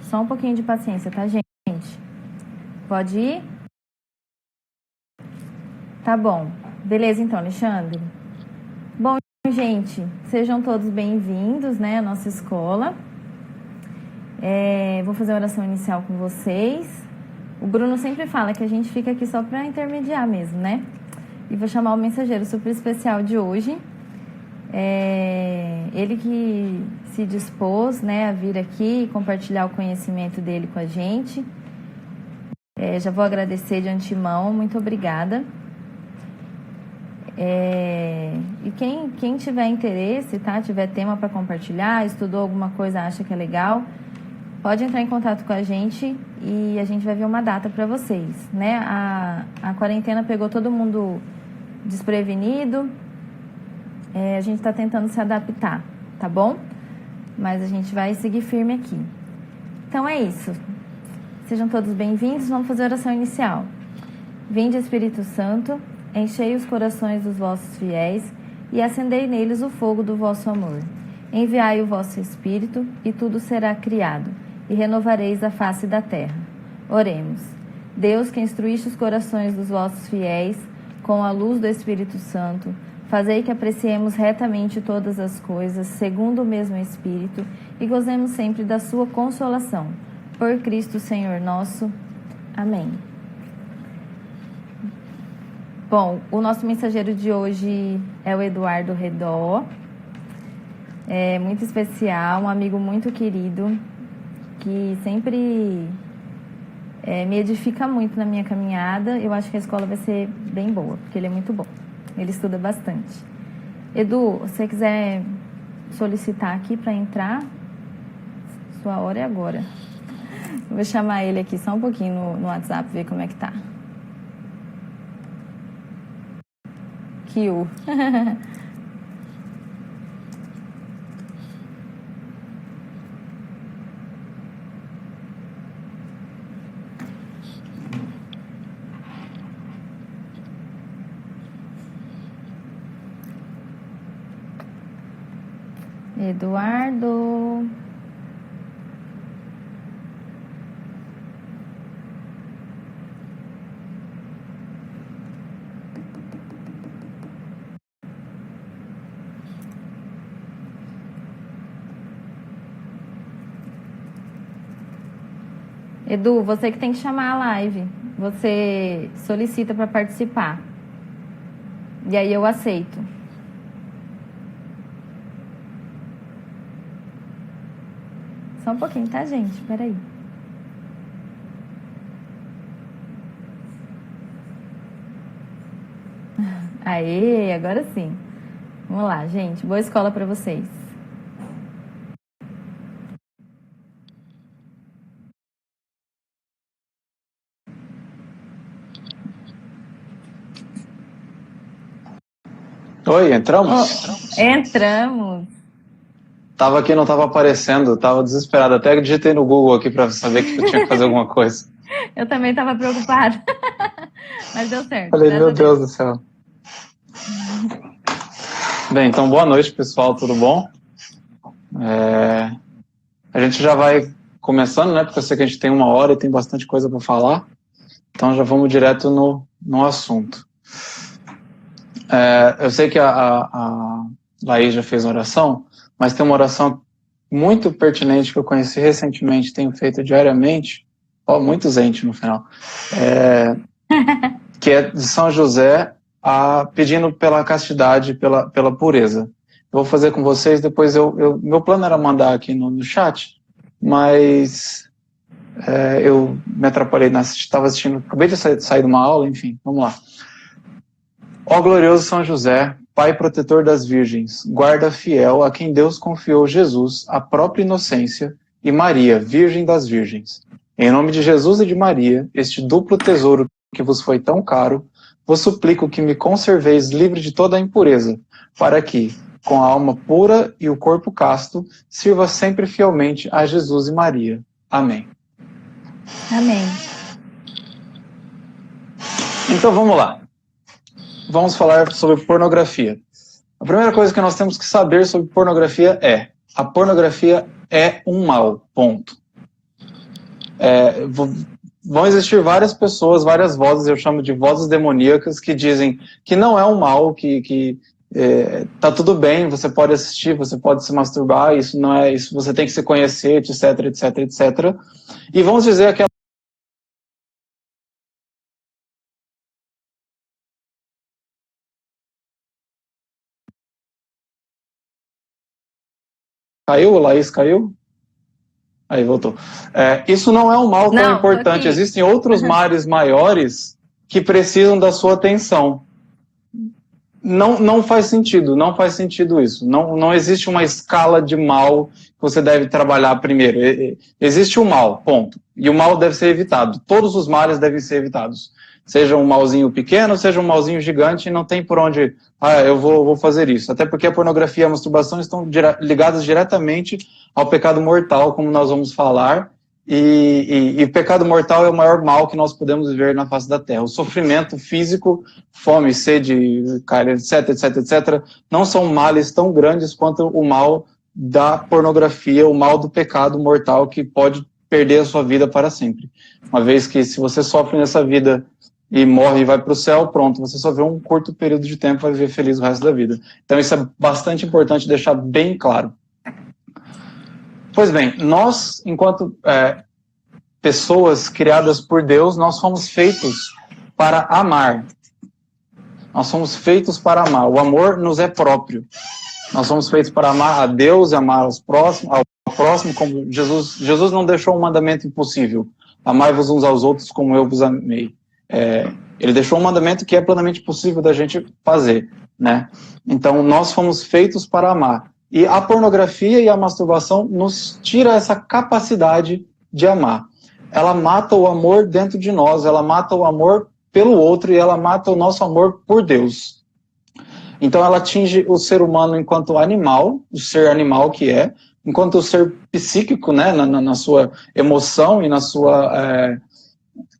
Só um pouquinho de paciência, tá, gente? Pode ir? Tá bom. Beleza, então, Alexandre? Bom, gente, sejam todos bem-vindos, né, à nossa escola. Vou fazer a oração inicial com vocês. O Bruno sempre fala que a gente fica aqui só para intermediar mesmo, né? E vou chamar o mensageiro super especial de hoje. Ele que se dispôs, né, a vir aqui e compartilhar o conhecimento dele com a gente. Já vou agradecer de antemão, muito obrigada. E quem tiver interesse, tá, tiver tema para compartilhar, estudou alguma coisa, acha que é legal, pode entrar em contato com a gente e a gente vai ver uma data para vocês, né? A quarentena pegou todo mundo desprevenido. A gente está tentando se adaptar, tá bom? Mas a gente vai seguir firme aqui. Então é isso. Sejam todos bem-vindos. Vamos fazer a oração inicial. Vinde, Espírito Santo, enchei os corações dos vossos fiéis e acendei neles o fogo do vosso amor. Enviai o vosso Espírito e tudo será criado, e renovareis a face da terra. Oremos. Deus, que instruíste os corações dos vossos fiéis com a luz do Espírito Santo, fazei que apreciemos retamente todas as coisas, segundo o mesmo Espírito, e gozemos sempre da sua consolação. Por Cristo Senhor nosso. Amém. Bom, o nosso mensageiro de hoje é o Eduardo Redó. É muito especial, um amigo muito querido, que sempre me edifica muito na minha caminhada. Eu acho que a escola vai ser bem boa, porque ele é muito bom. Ele estuda bastante. Edu, se você quiser solicitar aqui para entrar, sua hora é agora. Vou chamar ele aqui só um pouquinho no WhatsApp, ver como é que tá. Kiu. Eduardo. Edu, você que tem que chamar a live. Você solicita para participar. E aí eu aceito. Só um pouquinho, tá, gente? Peraí. Aê, agora sim. Vamos lá, gente. Boa escola para vocês. Oi, entramos? Entramos. Tava aqui, não tava aparecendo, tava desesperado. Até digitei no Google aqui para saber que eu tinha que fazer alguma coisa. Eu também tava preocupada. Mas deu certo. Falei, meu Deus do céu. Bem, então boa noite, pessoal, tudo bom? A gente já vai começando, né? Porque eu sei que a gente tem 1 hora e tem bastante coisa para falar. Então já vamos direto no assunto. Eu sei que a Laís já fez oração, mas tem uma oração muito pertinente que eu conheci recentemente, tenho feito diariamente, muito ente no final, que é de São José, pedindo pela castidade, pela pureza. Eu vou fazer com vocês, depois meu plano era mandar aqui no chat, mas eu me atrapalhei, estava assistindo, acabei de sair de uma aula, enfim, vamos lá. Ó glorioso São José, Pai protetor das virgens, guarda fiel a quem Deus confiou Jesus, a própria inocência, e Maria, Virgem das Virgens. Em nome de Jesus e de Maria, este duplo tesouro que vos foi tão caro, vos suplico que me conserveis livre de toda a impureza, para que, com a alma pura e o corpo casto, sirva sempre fielmente a Jesus e Maria. Amém. Amém. Então vamos lá. Vamos falar sobre pornografia. A primeira coisa que nós temos que saber sobre pornografia a pornografia é um mal, ponto. Vão existir várias pessoas, várias vozes, eu chamo de vozes demoníacas, que dizem que não é um mal, que tá tudo bem, você pode assistir, você pode se masturbar, isso não é isso, você tem que se conhecer, etc, etc, etc. E vamos dizer que caiu, o Laís caiu? Aí voltou. Isso não é um mal tão importante, existem outros males maiores que precisam da sua atenção. Não faz sentido isso. Não existe uma escala de mal que você deve trabalhar primeiro. Existe o mal, ponto. E o mal deve ser evitado. Todos os males devem ser evitados. Seja um malzinho pequeno, seja um malzinho gigante, não tem por onde, eu vou fazer isso. Até porque a pornografia e a masturbação estão ligadas diretamente ao pecado mortal, como nós vamos falar. E o pecado mortal é o maior mal que nós podemos viver na face da terra. O sofrimento físico, fome, sede, etc, etc, etc, não são males tão grandes quanto o mal da pornografia, o mal do pecado mortal que pode perder a sua vida para sempre. Uma vez que se você sofre nessa vida e morre e vai para o céu, pronto, você só vê um curto período de tempo e vai viver feliz o resto da vida. Então isso é bastante importante deixar bem claro. Pois bem, nós, enquanto pessoas criadas por Deus, nós fomos feitos para amar. Nós somos feitos para amar. O amor nos é próprio. Nós somos feitos para amar a Deus e amar ao próximo, como Jesus não deixou um mandamento impossível. Amai-vos uns aos outros como eu vos amei. Ele deixou um mandamento que é plenamente possível da gente fazer, né? Então, nós fomos feitos para amar. E a pornografia e a masturbação nos tira essa capacidade de amar. Ela mata o amor dentro de nós, ela mata o amor pelo outro e ela mata o nosso amor por Deus. Então ela atinge o ser humano enquanto animal, o ser animal que é, enquanto o ser psíquico, né, na sua emoção e na sua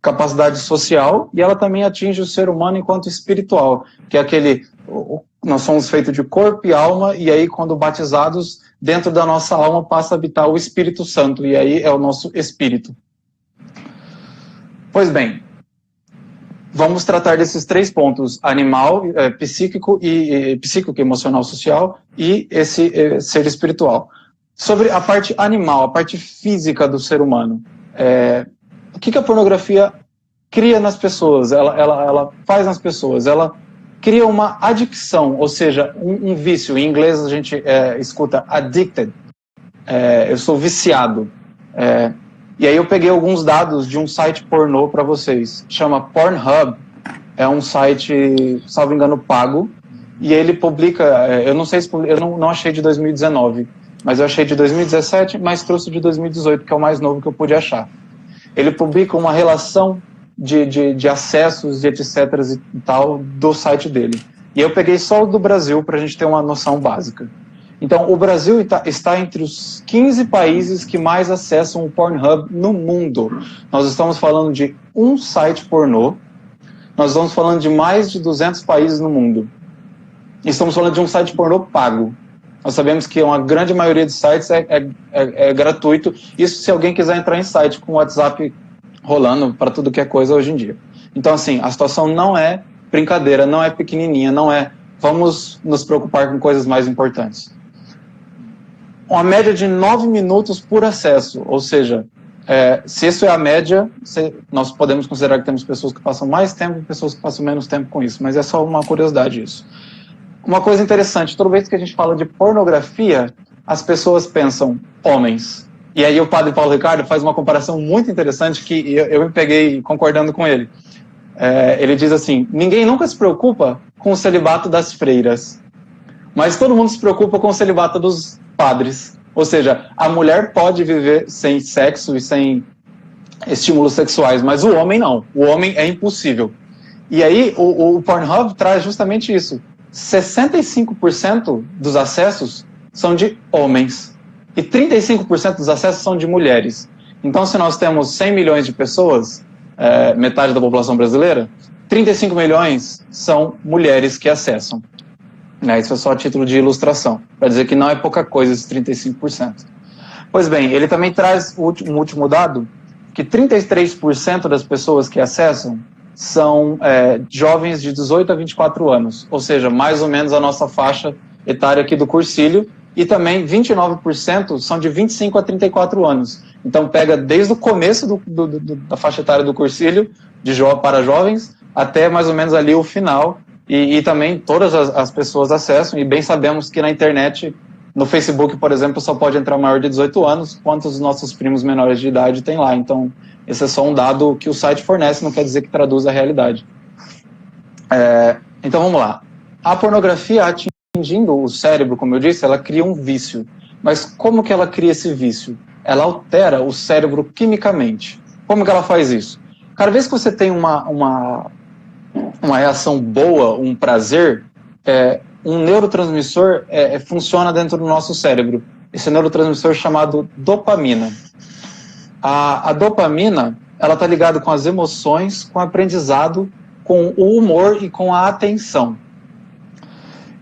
capacidade social, e ela também atinge o ser humano enquanto espiritual, que é nós somos feitos de corpo e alma, e aí quando batizados, dentro da nossa alma passa a habitar o Espírito Santo, e aí é o nosso espírito. Pois bem, vamos tratar desses 3 pontos, animal, psíquico, emocional, social, e esse ser espiritual. Sobre a parte animal, a parte física do ser humano, o que a pornografia cria nas pessoas, ela faz nas pessoas? Ela cria uma adicção, ou seja, um vício. Em inglês a gente escuta addicted. Eu sou viciado. E aí eu peguei alguns dados de um site pornô para vocês. Chama Pornhub. É um site, salvo engano, pago. E ele publica, eu não sei se eu não achei de 2019, mas eu achei de 2017, mas trouxe de 2018, que é o mais novo que eu pude achar. Ele publica uma relação de acessos e etc e tal do site dele. E eu peguei só o do Brasil para a gente ter uma noção básica. Então, o Brasil está entre os 15 países que mais acessam o Pornhub no mundo. Nós estamos falando de um site pornô, nós estamos falando de mais de 200 países no mundo. E estamos falando de um site pornô pago. Nós sabemos que uma grande maioria de sites é gratuito. Isso se alguém quiser entrar em site com o WhatsApp rolando para tudo que é coisa hoje em dia. Então, assim, a situação não é brincadeira, não é pequenininha, não é vamos nos preocupar com coisas mais importantes. Uma média de 9 minutos por acesso, ou seja, se isso é a média, nós podemos considerar que temos pessoas que passam mais tempo e pessoas que passam menos tempo com isso, mas é só uma curiosidade isso. Uma coisa interessante, toda vez que a gente fala de pornografia, as pessoas pensam homens. E aí o padre Paulo Ricardo faz uma comparação muito interessante que eu me peguei concordando com ele. Ele diz assim, ninguém nunca se preocupa com o celibato das freiras, mas todo mundo se preocupa com o celibato dos padres. Ou seja, a mulher pode viver sem sexo e sem estímulos sexuais, mas o homem não. O homem é impossível. E aí o Pornhub traz justamente isso. 65% dos acessos são de homens e 35% dos acessos são de mulheres. Então, se nós temos 100 milhões de pessoas, metade da população brasileira, 35 milhões são mulheres que acessam. Isso é só a título de ilustração, para dizer que não é pouca coisa esses 35%. Pois bem, ele também traz um último dado, que 33% das pessoas que acessam são jovens de 18 a 24 anos, ou seja, mais ou menos a nossa faixa etária aqui do Cursilho, e também 29% são de 25 a 34 anos. Então pega desde o começo da faixa etária do Cursilho, para jovens, até mais ou menos ali o final, e também todas as pessoas acessam, e bem sabemos que na internet, no Facebook, por exemplo, só pode entrar maior de 18 anos, quantos os nossos primos menores de idade tem lá. Então, esse é só um dado que o site fornece, não quer dizer que traduz a realidade. Então, vamos lá. A pornografia atingindo o cérebro, como eu disse, ela cria um vício. Mas como que ela cria esse vício? Ela altera o cérebro quimicamente. Como que ela faz isso? Cada vez que você tem uma reação boa, um prazer, um neurotransmissor funciona dentro do nosso cérebro. Esse neurotransmissor chamado dopamina. A dopamina, ela está ligada com as emoções, com o aprendizado, com o humor e com a atenção.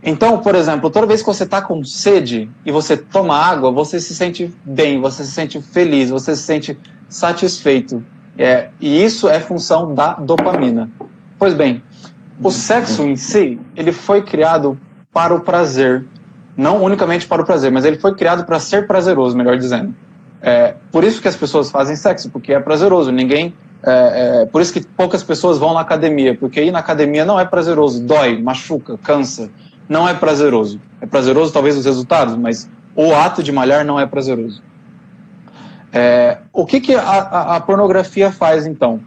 Então, por exemplo, toda vez que você está com sede e você toma água, você se sente bem, você se sente feliz, você se sente satisfeito. E isso é função da dopamina. Pois bem, o sexo em si, ele foi criado para o prazer. Não unicamente para o prazer, mas ele foi criado para ser prazeroso, melhor dizendo. Por isso que as pessoas fazem sexo, porque é prazeroso. Por isso que poucas pessoas vão na academia, porque ir na academia não é prazeroso, dói, machuca, cansa. Não é prazeroso. É prazeroso talvez os resultados, mas o ato de malhar não é prazeroso. O que a pornografia faz, então?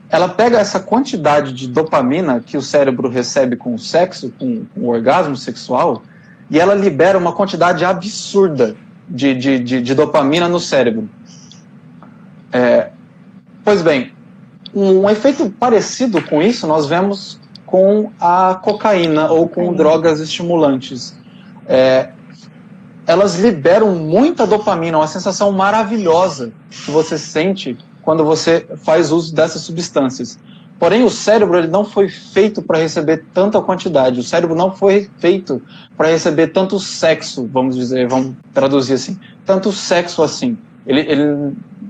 Ela pega essa quantidade de dopamina que o cérebro recebe com o sexo, com o orgasmo sexual, e ela libera uma quantidade absurda de dopamina no cérebro. Pois bem, um efeito parecido com isso nós vemos com a cocaína ou com drogas estimulantes. Elas liberam muita dopamina, uma sensação maravilhosa que você sente quando você faz uso dessas substâncias. Porém, o cérebro ele não foi feito para receber tanta quantidade. O cérebro não foi feito para receber tanto sexo, vamos traduzir assim, tanto sexo assim.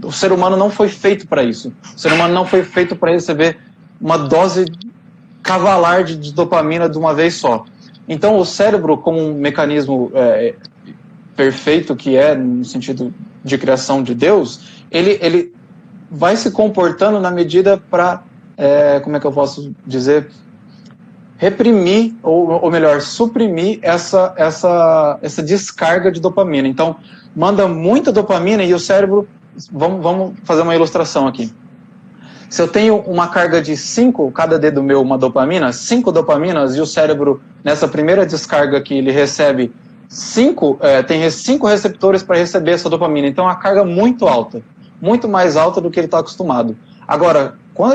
O ser humano não foi feito para isso. O ser humano não foi feito para receber uma dose cavalar de dopamina de uma vez só. Então, o cérebro, como um mecanismo perfeito que no sentido de criação de Deus, ele vai se comportando na medida para, como é que eu posso dizer, reprimir, ou melhor, suprimir essa descarga de dopamina. Então, manda muita dopamina e o cérebro, vamos fazer uma ilustração aqui. Se eu tenho uma carga de 5, cada dedo meu uma dopamina, 5 dopaminas, e o cérebro, nessa primeira descarga que ele recebe, tem 5 receptores para receber essa dopamina. Então, é uma carga muito alta, muito mais alta do que ele está acostumado. Agora, quando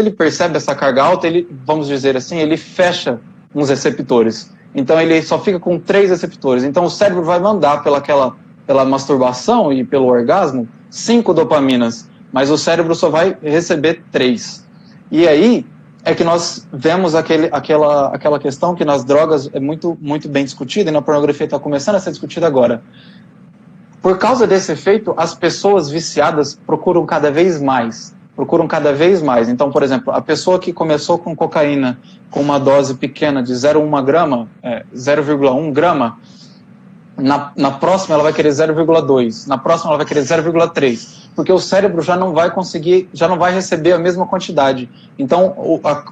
ele percebe essa carga alta, ele, vamos dizer assim, ele fecha uns receptores. Então, ele só fica com 3 receptores. Então, o cérebro vai mandar pela masturbação e pelo orgasmo 5 dopaminas, mas o cérebro só vai receber 3. E aí é que nós vemos aquela questão que nas drogas é muito, muito bem discutida, e na pornografia está começando a ser discutida agora. Por causa desse efeito, as pessoas viciadas procuram cada vez mais. Então, por exemplo, a pessoa que começou com cocaína com uma dose pequena de 0,1 grama, 0,1 grama, na próxima ela vai querer 0,2, na próxima ela vai querer 0,3, porque o cérebro já não vai receber a mesma quantidade. Então,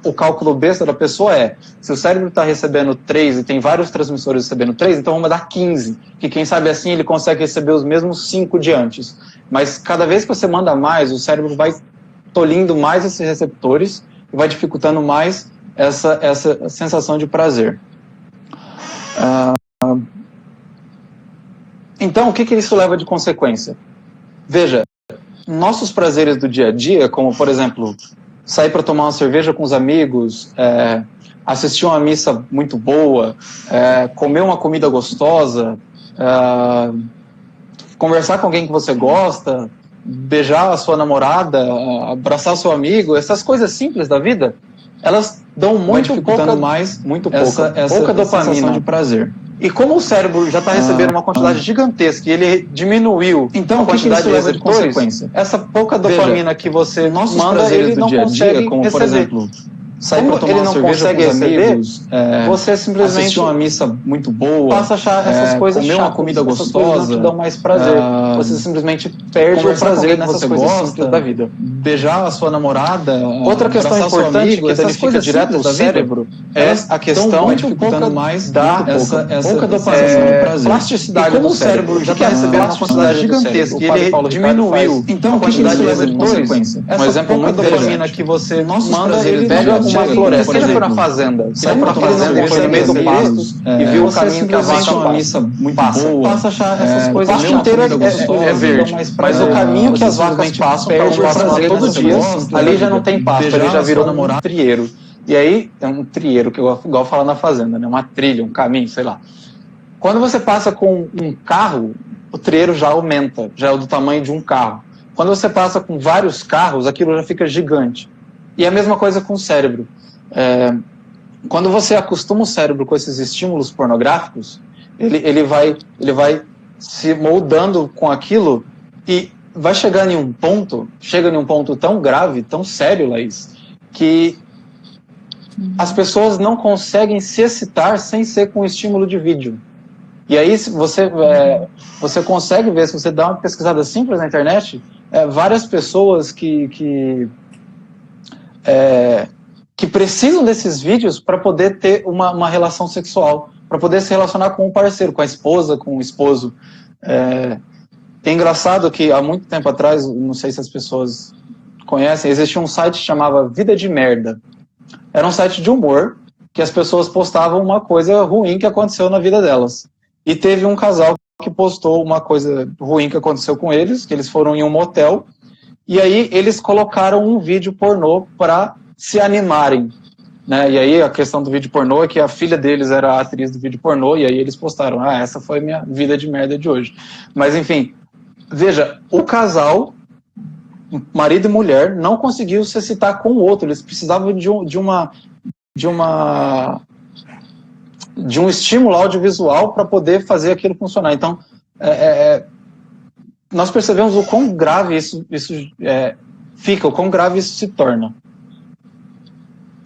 o cálculo besta da pessoa se o cérebro está recebendo 3 e tem vários transmissores recebendo 3, então vamos dar 15, que quem sabe assim ele consegue receber os mesmos 5 de antes. Mas cada vez que você manda mais, o cérebro vai tolhindo mais esses receptores e vai dificultando mais essa sensação de prazer. Então, o que isso leva de consequência? Veja, nossos prazeres do dia a dia, como, por exemplo, sair para tomar uma cerveja com os amigos, assistir uma missa muito boa, comer uma comida gostosa, conversar com alguém que você gosta, beijar a sua namorada, abraçar seu amigo, essas coisas simples da vida, elas dão pouca dopamina, sensação de prazer. E como o cérebro já está recebendo uma quantidade gigantesca e ele diminuiu então, a quantidade de leva de consequência? Essa pouca dopamina que você manda, ele não consegue como, receber. Por exemplo, sair para tomar ele não consegue receber, amigos, você simplesmente assistir uma missa muito boa, passa a achar essas coisas comer chatas, uma comida essas gostosa, coisas não te dão mais prazer. Você simplesmente perde o prazer nessas coisas simples da vida. Beijar a sua namorada, outra questão importante amigo, que danifica direto no cérebro é a questão pouca mais pouca dopamina de prazer. Plasticidade. E como o cérebro já está recebendo uma quantidade gigantesca e ele diminuiu então, a quantidade de leva de consequência? Um exemplo muito dopamina que você manda, ele pega uma floresta. Você já foi na fazenda? Você foi na fazenda e foi no meio do pasto e viu o caminho que a vaca uma missa muito boa. Passa a achar essas coisas. O pasto inteiro é verde, mas o caminho que as vacas passam todo dia, ali já não tem pasto, ali já virou um trieiro. E aí, é um trieiro, que eu igual falar na fazenda, né? Uma trilha, um caminho, sei lá. Quando você passa com um carro, o trieiro já aumenta, já é do tamanho de um carro. Quando você passa com vários carros, aquilo já fica gigante. E é a mesma coisa com o cérebro. Quando você acostuma o cérebro com esses estímulos pornográficos, ele vai se moldando com aquilo e vai chegando em um ponto, tão grave, tão sério, Laís, que as pessoas não conseguem se excitar sem ser com estímulo de vídeo. E aí você consegue ver, se você dá uma pesquisada simples na internet, várias pessoas que precisam desses vídeos para poder ter uma relação sexual, para poder se relacionar com um parceiro, com a esposa, com o esposo. É engraçado que há muito tempo atrás, não sei se as pessoas conhecem, existia um site que chamava Vida de Merda. Era um site de humor que as pessoas postavam uma coisa ruim que aconteceu na vida delas. E teve um casal que postou uma coisa ruim que aconteceu com eles, que eles foram em um motel, e aí eles colocaram um vídeo pornô para se animarem. Né? E aí a questão do vídeo pornô é que a filha deles era a atriz do vídeo pornô, e aí eles postaram, essa foi minha vida de merda de hoje. Mas enfim, veja, o casal, marido e mulher, não conseguiu se excitar com o outro, eles precisavam de um estímulo audiovisual para poder fazer aquilo funcionar. Então, nós percebemos o quão grave isso fica, o quão grave isso se torna.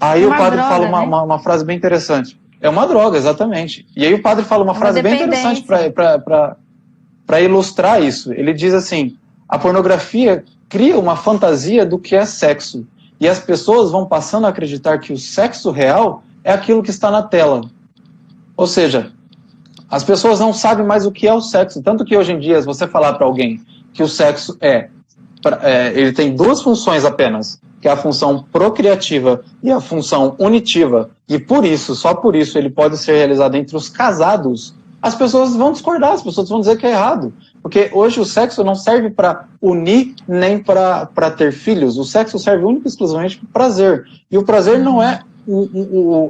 Aí o padre fala uma frase bem interessante. É uma droga, exatamente. E aí o padre fala uma frase bem interessante para ilustrar isso. Ele diz assim, a pornografia cria uma fantasia do que é sexo. E as pessoas vão passando a acreditar que o sexo real é aquilo que está na tela. Ou seja, as pessoas não sabem mais o que é o sexo. Tanto que hoje em dia, se você falar para alguém que o sexo ele tem duas funções apenas, que é a função procriativa e a função unitiva, e por isso, só por isso, ele pode ser realizado entre os casados, as pessoas vão discordar, as pessoas vão dizer que é errado. Porque hoje o sexo não serve para unir nem para ter filhos. O sexo serve única e exclusivamente para o prazer. E o prazer não é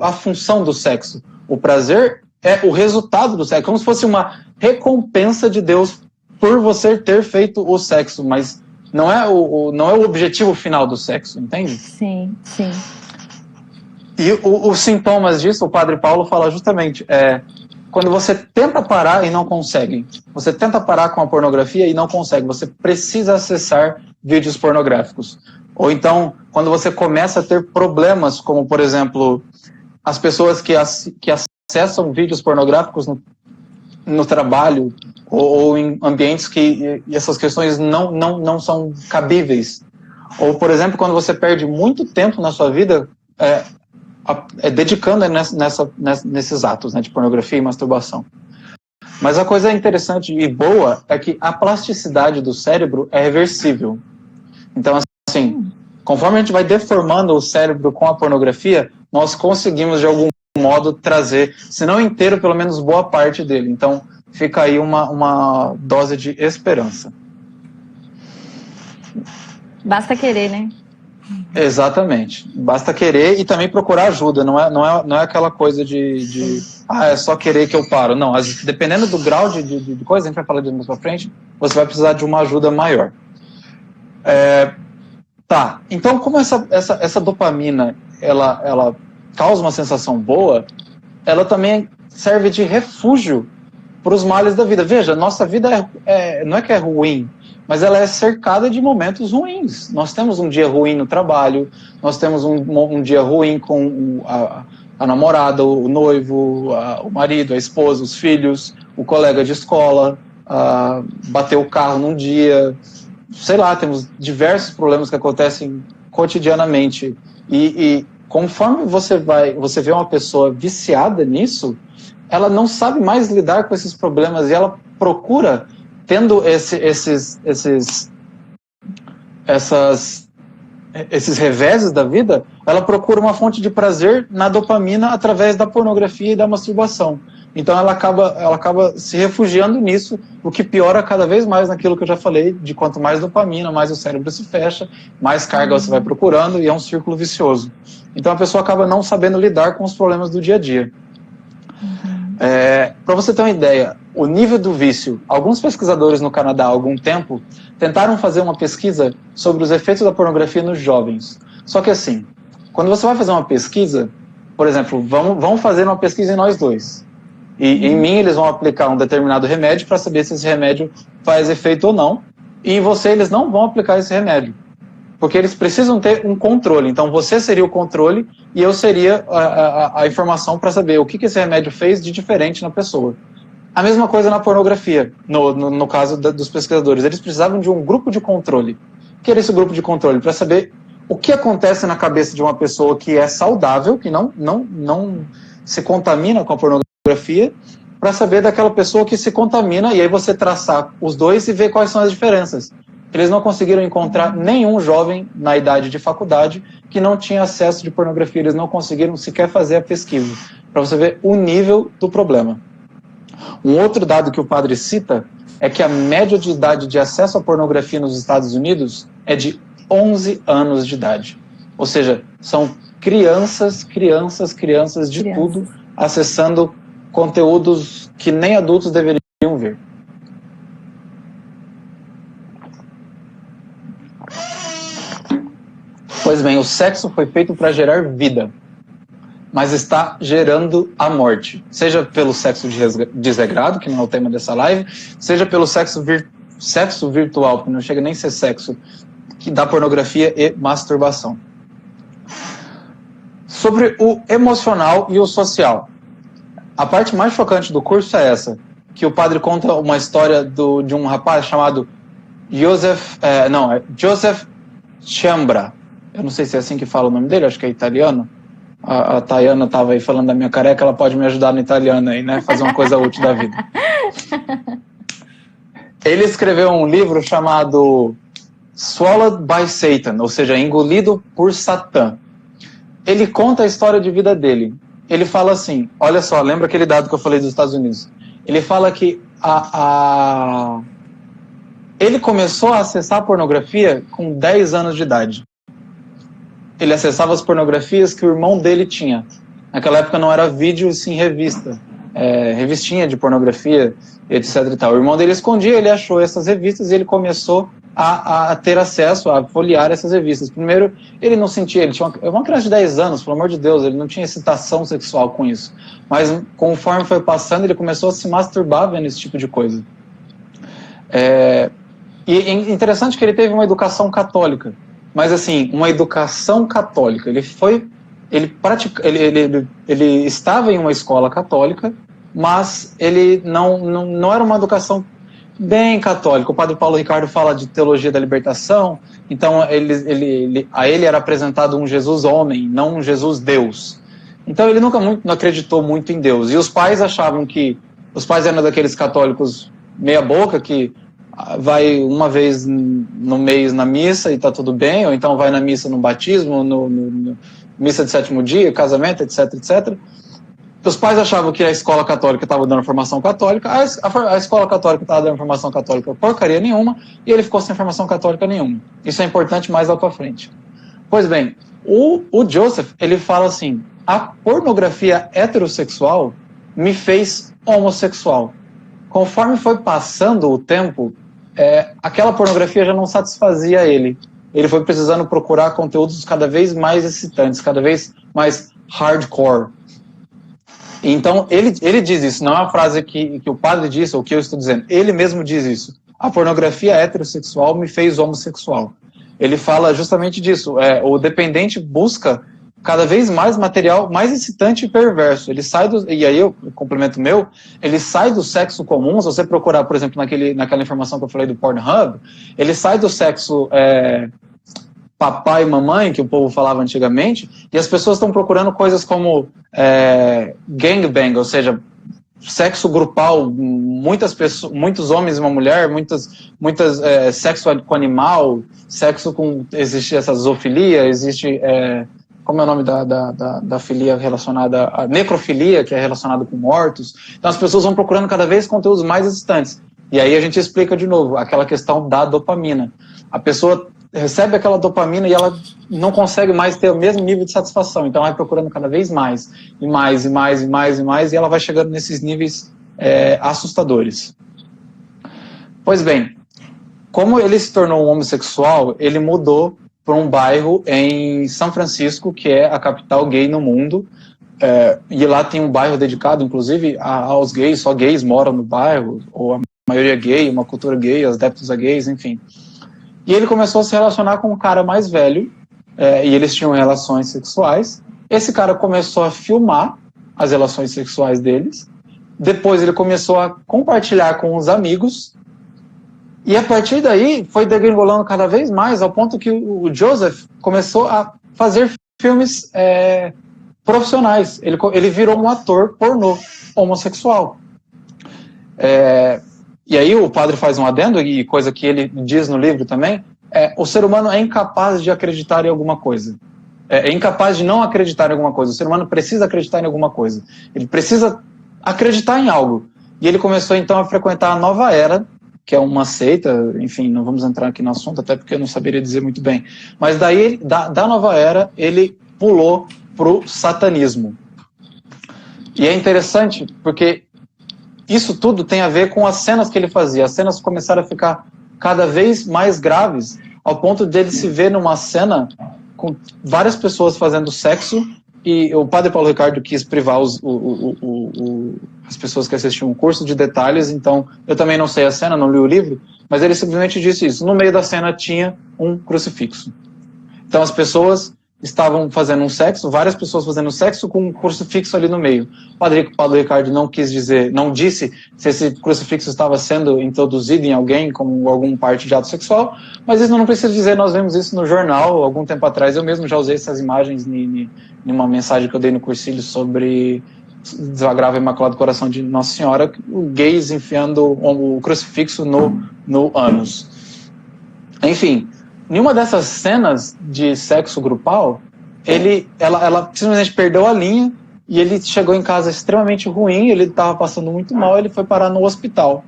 a função do sexo. O prazer é o resultado do sexo. Como se fosse uma recompensa de Deus por você ter feito o sexo. Mas não é o objetivo final do sexo, entende? Sim, sim. E os sintomas disso, o Padre Paulo fala justamente... quando você tenta parar e não consegue. Você tenta parar com a pornografia e não consegue. Você precisa acessar vídeos pornográficos. Ou então, quando você começa a ter problemas, como, por exemplo, as pessoas que acessam vídeos pornográficos no trabalho ou em ambientes que essas questões não são cabíveis. Ou, por exemplo, quando você perde muito tempo na sua vida... dedicando nesses atos, né, de pornografia e masturbação. Mas a coisa interessante e boa é que a plasticidade do cérebro é reversível. Então, assim, conforme a gente vai deformando o cérebro com a pornografia, nós conseguimos, de algum modo, trazer, se não inteiro, pelo menos boa parte dele. Então, fica aí uma dose de esperança. Basta querer, né? Exatamente. Basta querer e também procurar ajuda. Não é aquela coisa é só querer que eu paro. Não, dependendo do grau de coisa, a gente vai falar disso mais pra frente, você vai precisar de uma ajuda maior. Tá, então como essa dopamina ela causa uma sensação boa, ela também serve de refúgio para os males da vida. Veja, nossa vida não é que é ruim, mas ela é cercada de momentos ruins. Nós temos um dia ruim no trabalho, nós temos um dia ruim com a namorada, o noivo, o marido, a esposa, os filhos, o colega de escola, bater o carro num dia, sei lá, temos diversos problemas que acontecem cotidianamente. E conforme você vê uma pessoa viciada nisso, ela não sabe mais lidar com esses problemas e ela procura, tendo esses reveses da vida, ela procura uma fonte de prazer na dopamina através da pornografia e da masturbação. Então ela acaba se refugiando nisso, o que piora cada vez mais naquilo que eu já falei, de quanto mais dopamina, mais o cérebro se fecha, mais carga você vai procurando, e é um círculo vicioso. Então a pessoa acaba não sabendo lidar com os problemas do dia a dia. Para você ter uma ideia, o nível do vício, alguns pesquisadores no Canadá há algum tempo tentaram fazer uma pesquisa sobre os efeitos da pornografia nos jovens. Só que assim, quando você vai fazer uma pesquisa, por exemplo, vamos fazer uma pesquisa em nós dois. E em mim eles vão aplicar um determinado remédio para saber se esse remédio faz efeito ou não. E em você eles não vão aplicar esse remédio. Porque eles precisam ter um controle. Então você seria o controle e eu seria a informação para saber o que esse remédio fez de diferente na pessoa. A mesma coisa na pornografia, no caso dos pesquisadores. Eles precisavam de um grupo de controle. O que era esse grupo de controle? Para saber o que acontece na cabeça de uma pessoa que é saudável, que não se contamina com a pornografia, para saber daquela pessoa que se contamina, e aí você traçar os dois e ver quais são as diferenças. Eles não conseguiram encontrar nenhum jovem na idade de faculdade que não tinha acesso de pornografia. Eles não conseguiram sequer fazer a pesquisa, para você ver o nível do problema. Um outro dado que o padre cita é que a média de idade de acesso à pornografia nos Estados Unidos é de 11 anos de idade. Ou seja, são crianças de tudo, acessando conteúdos que nem adultos deveriam ver. Pois bem, o sexo foi feito para gerar vida, mas está gerando a morte. Seja pelo sexo desregrado, que não é o tema dessa live, seja pelo sexo virtual, que não chega nem a ser sexo, que dá pornografia e masturbação. Sobre o emocional e o social. A parte mais chocante do curso é essa, que o padre conta uma história de um rapaz chamado Joseph Chambra. Eu não sei se é assim que fala o nome dele, acho que é italiano. A Tayana estava aí falando da minha careca, ela pode me ajudar no italiano aí, né? Fazer uma coisa útil da vida. Ele escreveu um livro chamado Swallowed by Satan, ou seja, engolido por Satã. Ele conta a história de vida dele. Ele fala assim, olha só, lembra aquele dado que eu falei dos Estados Unidos? Ele fala que ele começou a acessar a pornografia com 10 anos de idade. Ele acessava as pornografias que o irmão dele tinha. Naquela época não era vídeo, sim revista. Revistinha de pornografia, etc e tal. O irmão dele escondia, ele achou essas revistas e ele começou a ter acesso, a folhear essas revistas. Primeiro, ele não sentia, ele tinha uma criança de 10 anos, pelo amor de Deus, ele não tinha excitação sexual com isso. Mas conforme foi passando, ele começou a se masturbar vendo esse tipo de coisa. E é interessante que ele teve uma educação católica. Mas assim, uma educação católica. Ele estava em uma escola católica, mas ele não era uma educação bem católica. O padre Paulo Ricardo fala de teologia da libertação, então a ele era apresentado um Jesus homem, não um Jesus Deus. Então ele nunca não acreditou muito em Deus. E os pais achavam que... Os pais eram daqueles católicos meia boca que vai uma vez no mês na missa e está tudo bem, ou então vai na missa no batismo, no missa de sétimo dia, casamento, etc, etc. Os pais achavam que a escola católica estava dando formação católica, a escola católica estava dando formação católica porcaria nenhuma, e ele ficou sem formação católica nenhuma. Isso é importante mais lá para frente. Pois bem, o Joseph, ele fala assim, a pornografia heterossexual me fez homossexual. Conforme foi passando o tempo, aquela pornografia já não satisfazia ele. Ele foi precisando procurar conteúdos cada vez mais excitantes, cada vez mais hardcore. Então, ele diz isso, não é uma frase que o padre disse ou que eu estou dizendo. Ele mesmo diz isso. A pornografia heterossexual me fez homossexual. Ele fala justamente disso. O dependente busca cada vez mais material mais excitante e perverso. Ele sai do... E aí eu complemento meu, ele sai do sexo comum. Se você procurar, por exemplo, naquela informação que eu falei do Pornhub, ele sai do sexo... papai e mamãe, que o povo falava antigamente, e as pessoas estão procurando coisas como gangbang, ou seja, sexo grupal, muitos homens e uma mulher, sexo com animal, existe essa zoofilia, existe, como é o nome da filia relacionada a necrofilia, que é relacionada com mortos. Então as pessoas vão procurando cada vez conteúdos mais excitantes. E aí a gente explica de novo, aquela questão da dopamina. A pessoa recebe aquela dopamina e ela não consegue mais ter o mesmo nível de satisfação, então ela vai procurando cada vez mais, e mais, e mais, e mais, e mais, e ela vai chegando nesses níveis assustadores. Pois bem, como ele se tornou um homossexual, ele mudou para um bairro em São Francisco, que é a capital gay no mundo, e lá tem um bairro dedicado, inclusive, aos gays, só gays moram no bairro, ou a maioria gay, uma cultura gay, os adeptos a gays, enfim. E ele começou a se relacionar com um cara mais velho, e eles tinham relações sexuais. Esse cara começou a filmar as relações sexuais deles. Depois ele começou a compartilhar com os amigos. E a partir daí foi degringolando cada vez mais, ao ponto que o Joseph começou a fazer filmes profissionais. Ele virou um ator pornô homossexual. E aí o padre faz um adendo, e coisa que ele diz no livro também, o ser humano é incapaz de acreditar em alguma coisa. É incapaz de não acreditar em alguma coisa. O ser humano precisa acreditar em alguma coisa. Ele precisa acreditar em algo. E ele começou então a frequentar a Nova Era, que é uma seita, enfim, não vamos entrar aqui no assunto, até porque eu não saberia dizer muito bem. Mas daí, da Nova Era, ele pulou pro satanismo. E é interessante, porque isso tudo tem a ver com as cenas que ele fazia. As cenas começaram a ficar cada vez mais graves, ao ponto de ele se ver numa cena com várias pessoas fazendo sexo, e o padre Paulo Ricardo quis privar as pessoas que assistiam o curso de detalhes, então eu também não sei a cena, não li o livro, mas ele simplesmente disse isso. No meio da cena tinha um crucifixo. Então as pessoas estavam fazendo um sexo, várias pessoas fazendo sexo com um crucifixo ali no meio. O padre Paulo Ricardo não disse se esse crucifixo estava sendo introduzido em alguém como alguma parte de ato sexual, mas isso não precisa dizer, nós vemos isso no jornal algum tempo atrás. Eu mesmo já usei essas imagens em uma mensagem que eu dei no cursilho sobre Desagravo Imaculado Coração de Nossa Senhora, gays enfiando o crucifixo no ânus. Enfim, nenhuma dessas cenas de sexo grupal, ela simplesmente perdeu a linha e ele chegou em casa extremamente ruim, ele estava passando muito mal, ele foi parar no hospital.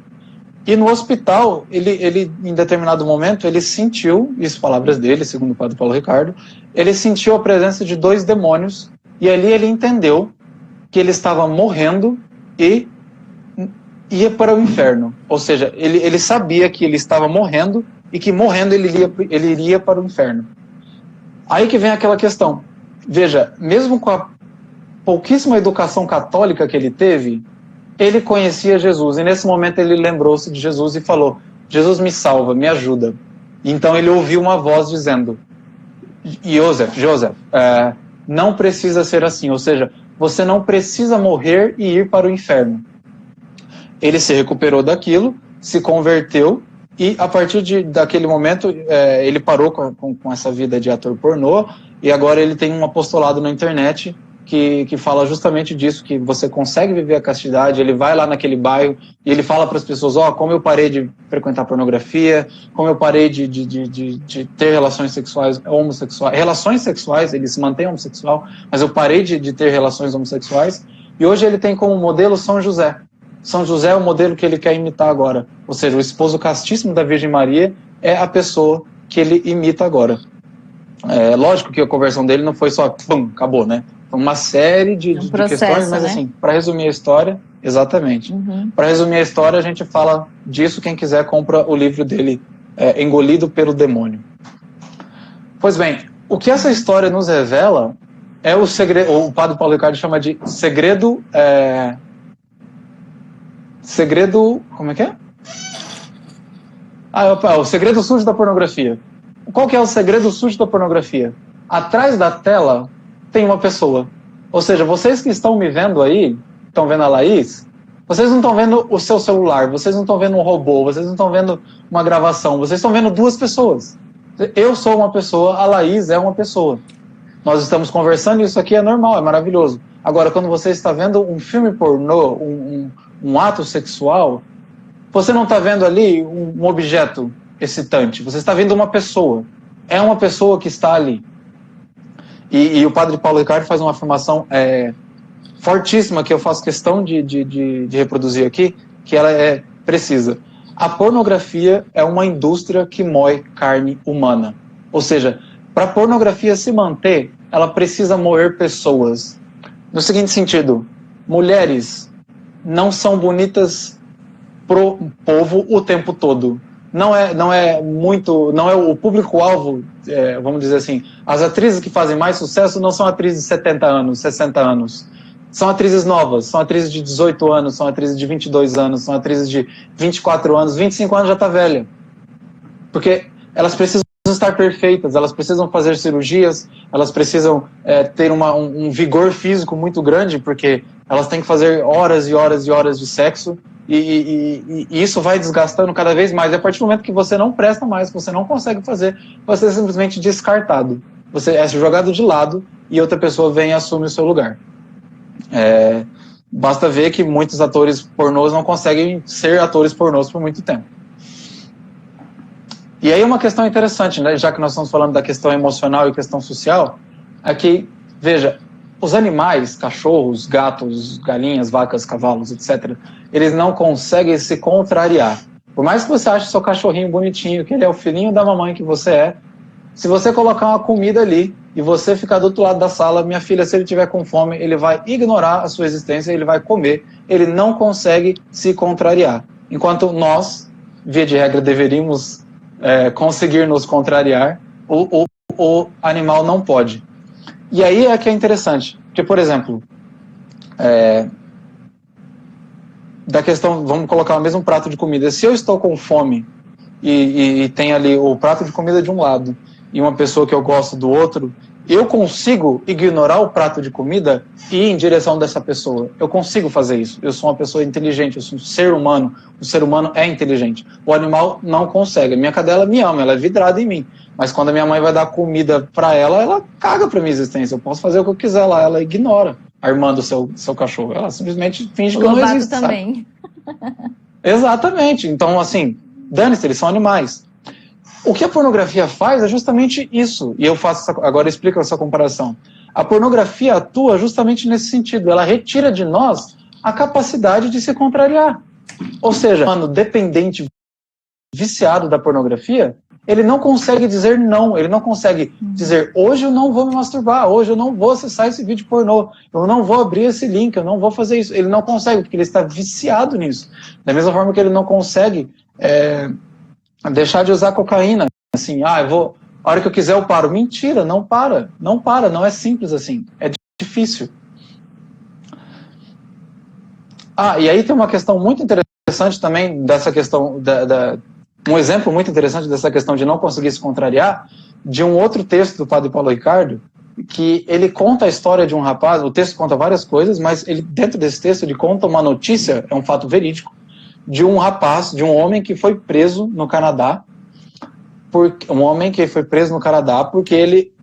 E no hospital, ele em determinado momento, ele sentiu, isso palavras dele, segundo o padre Paulo Ricardo, ele sentiu a presença de 2 demônios, e ali ele entendeu que ele estava morrendo e ia para o inferno. Ou seja, ele sabia que ele estava morrendo, e que morrendo ele iria para o inferno. Aí que vem aquela questão. Veja, mesmo com a pouquíssima educação católica que ele teve, ele conhecia Jesus, e nesse momento ele lembrou-se de Jesus e falou: Jesus, me salva, me ajuda. Então ele ouviu uma voz dizendo: Joseph, não precisa ser assim, ou seja, você não precisa morrer e ir para o inferno. Ele se recuperou daquilo, se converteu, e a partir daquele momento ele parou com essa vida de ator pornô, e agora ele tem um apostolado na internet que fala justamente disso, que você consegue viver a castidade. Ele vai lá naquele bairro e ele fala para as pessoas: como eu parei de frequentar pornografia, como eu parei de ter relações sexuais homossexuais, relações sexuais, ele se mantém homossexual, mas eu parei de ter relações homossexuais. E hoje ele tem como modelo São José. São José é o modelo que ele quer imitar agora, ou seja, o esposo castíssimo da Virgem Maria é a pessoa que ele imita agora. Lógico que a conversão dele não foi só pum, acabou, né? Uma série de questões, mas, né? Assim, para resumir a história, exatamente. Para resumir a história, a gente fala disso. Quem quiser, compra o livro dele, Engolido pelo Demônio. Pois bem, o que essa história nos revela É o segredo, o padre Paulo Ricardo chama de segredo, segredo, como é que é? O segredo sujo da pornografia. Qual que é o segredo sujo da pornografia? Atrás da tela tem uma pessoa. Ou seja, vocês que estão me vendo aí, estão vendo a Laís, vocês não estão vendo o seu celular, vocês não estão vendo um robô, vocês não estão vendo uma gravação, vocês estão vendo duas pessoas. Eu sou uma pessoa, a Laís é uma pessoa. Nós estamos conversando e isso aqui é normal, é maravilhoso. Agora, quando você está vendo um filme pornô, um ato sexual, você não está vendo ali um objeto excitante, você está vendo uma pessoa. É uma pessoa que está ali. E o padre Paulo Ricardo faz uma afirmação fortíssima, que eu faço questão de reproduzir aqui, que ela é precisa. A pornografia é uma indústria que moe carne humana. Ou seja, para a pornografia se manter, ela precisa moer pessoas. No seguinte sentido, mulheres não são bonitas pro povo o tempo todo. Não é o público-alvo, vamos dizer assim, as atrizes que fazem mais sucesso não são atrizes de 70 anos, 60 anos. São atrizes novas, são atrizes de 18 anos, são atrizes de 22 anos, são atrizes de 24 anos, 25 anos já está velha. Porque elas precisam estar perfeitas, elas precisam fazer cirurgias, elas precisam ter um vigor físico muito grande, porque elas têm que fazer horas e horas e horas de sexo, e isso vai desgastando cada vez mais. E a partir do momento que você não presta mais, que você não consegue fazer, você é simplesmente descartado. Você é jogado de lado e outra pessoa vem e assume o seu lugar. Basta ver que muitos atores pornôs não conseguem ser atores pornôs por muito tempo. E aí uma questão interessante, né, já que nós estamos falando da questão emocional e questão social, é que, veja, os animais, cachorros, gatos, galinhas, vacas, cavalos, etc., eles não conseguem se contrariar. Por mais que você ache seu cachorrinho bonitinho, que ele é o filhinho da mamãe que você é, se você colocar uma comida ali e você ficar do outro lado da sala, minha filha, se ele tiver com fome, ele vai ignorar a sua existência, ele vai comer, ele não consegue se contrariar. Enquanto nós, via de regra, deveríamos conseguir nos contrariar, o animal não pode. E aí é que é interessante, porque, por exemplo, da questão, vamos colocar o mesmo prato de comida, se eu estou com fome e tem ali o prato de comida de um lado e uma pessoa que eu gosto do outro, eu consigo ignorar o prato de comida e ir em direção dessa pessoa. Eu consigo fazer isso. Eu sou uma pessoa inteligente, eu sou um ser humano. O ser humano é inteligente. O animal não consegue. A minha cadela me ama, ela é vidrada em mim. Mas quando a minha mãe vai dar comida para ela, ela caga para minha existência. Eu posso fazer o que eu quiser lá, ela ignora a irmã do seu cachorro. Ela simplesmente finge que eu não existo. O lobato também. Exatamente. Então, assim, dane-se, eles são animais. O que a pornografia faz é justamente isso. E eu agora explico essa comparação. A pornografia atua justamente nesse sentido. Ela retira de nós a capacidade de se contrariar. Ou seja, o humano dependente, viciado da pornografia, ele não consegue dizer não. Ele não consegue dizer, hoje eu não vou me masturbar, hoje eu não vou acessar esse vídeo pornô, eu não vou abrir esse link, eu não vou fazer isso. Ele não consegue, porque ele está viciado nisso. Da mesma forma que ele não consegue deixar de usar cocaína, assim, eu vou, a hora que eu quiser eu paro. Mentira, não para, não é simples assim, é difícil. E aí tem uma questão muito interessante também, dessa questão, um exemplo muito interessante dessa questão de não conseguir se contrariar, de um outro texto do padre Paulo Ricardo, que ele conta a história de um rapaz, o texto conta várias coisas, mas dentro desse texto ele conta uma notícia, é um fato verídico, de um rapaz, de um homem que foi preso no Canadá, porque ele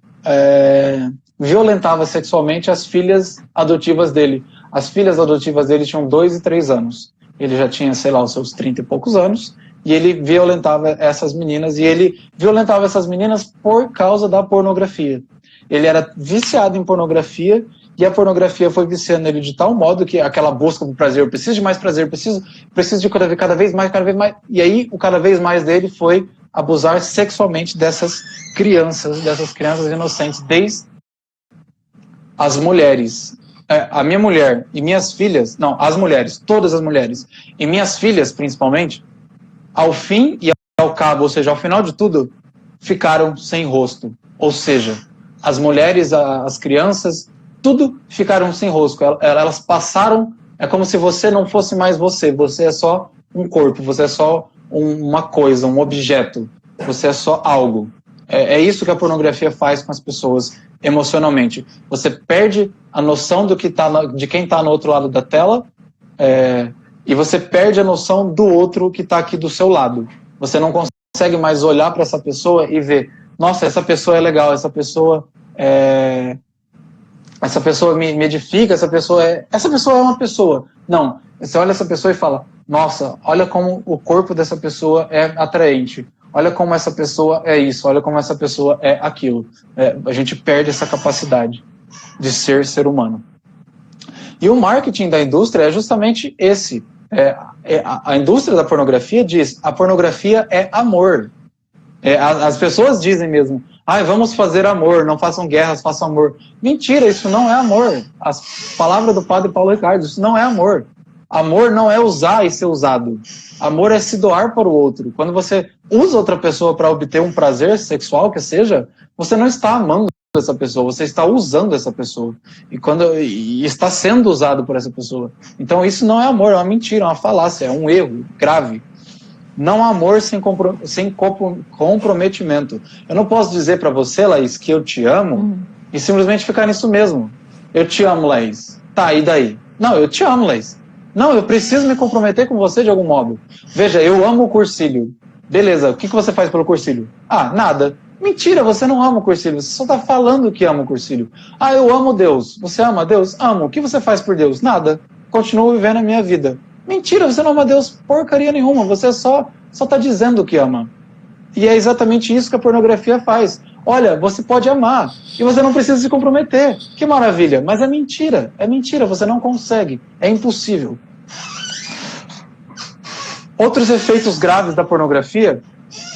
violentava sexualmente as filhas adotivas dele. As filhas adotivas dele tinham 2 e 3 anos. Ele já tinha, sei lá, os seus 30 e poucos anos, e ele violentava essas meninas, por causa da pornografia. Ele era viciado em pornografia, e a pornografia foi viciando ele de tal modo que aquela busca por prazer, eu preciso de mais prazer, preciso de cada vez mais, e aí o cada vez mais dele foi abusar sexualmente dessas crianças inocentes, desde as mulheres. A minha mulher e minhas filhas, as mulheres, todas as mulheres, e minhas filhas principalmente, ao fim e ao cabo, ou seja, ao final de tudo, ficaram sem rosto. Ou seja, as mulheres, as crianças, tudo ficaram sem rosto. Elas passaram, é como se você não fosse mais você é só um corpo, você é só uma coisa, um objeto, você é só algo. É isso que a pornografia faz com as pessoas emocionalmente. Você perde a noção de quem está no outro lado da tela, e você perde a noção do outro que está aqui do seu lado. Você não consegue mais olhar para essa pessoa e ver, nossa, essa pessoa é legal, essa pessoa me edifica, essa pessoa é uma pessoa. Não, você olha essa pessoa e fala, nossa, olha como o corpo dessa pessoa é atraente, olha como essa pessoa é isso, olha como essa pessoa é aquilo. A gente perde essa capacidade de ser humano. E o marketing da indústria é justamente esse. A indústria da pornografia diz, a pornografia é amor. As pessoas dizem mesmo, vamos fazer amor, não façam guerras, façam amor. Mentira, isso não é amor. As palavras do padre Paulo Ricardo, isso não é amor. Amor não é usar e ser usado. Amor é se doar para o outro. Quando você usa outra pessoa para obter um prazer sexual, que seja, você não está amando essa pessoa, você está usando essa pessoa. E está sendo usado por essa pessoa. Então isso não é amor, é uma mentira, é uma falácia, é um erro grave. Não há amor sem comprometimento. Eu não posso dizer para você, Laís, que eu te amo e simplesmente ficar nisso mesmo. Eu te amo, Laís. Tá, e daí? Não, eu te amo, Laís. Não, eu preciso me comprometer com você de algum modo. Veja, eu amo o cursilho. Beleza, o que você faz pelo cursilho? Nada. Mentira, você não ama o cursilho, você só está falando que ama o cursilho. Eu amo Deus. Você ama Deus? Amo. O que você faz por Deus? Nada. Continuo vivendo a minha vida. Mentira, você não ama Deus porcaria nenhuma, você só está dizendo que ama. E é exatamente isso que a pornografia faz. Olha, você pode amar e você não precisa se comprometer. Que maravilha, mas é mentira, você não consegue, é impossível. Outros efeitos graves da pornografia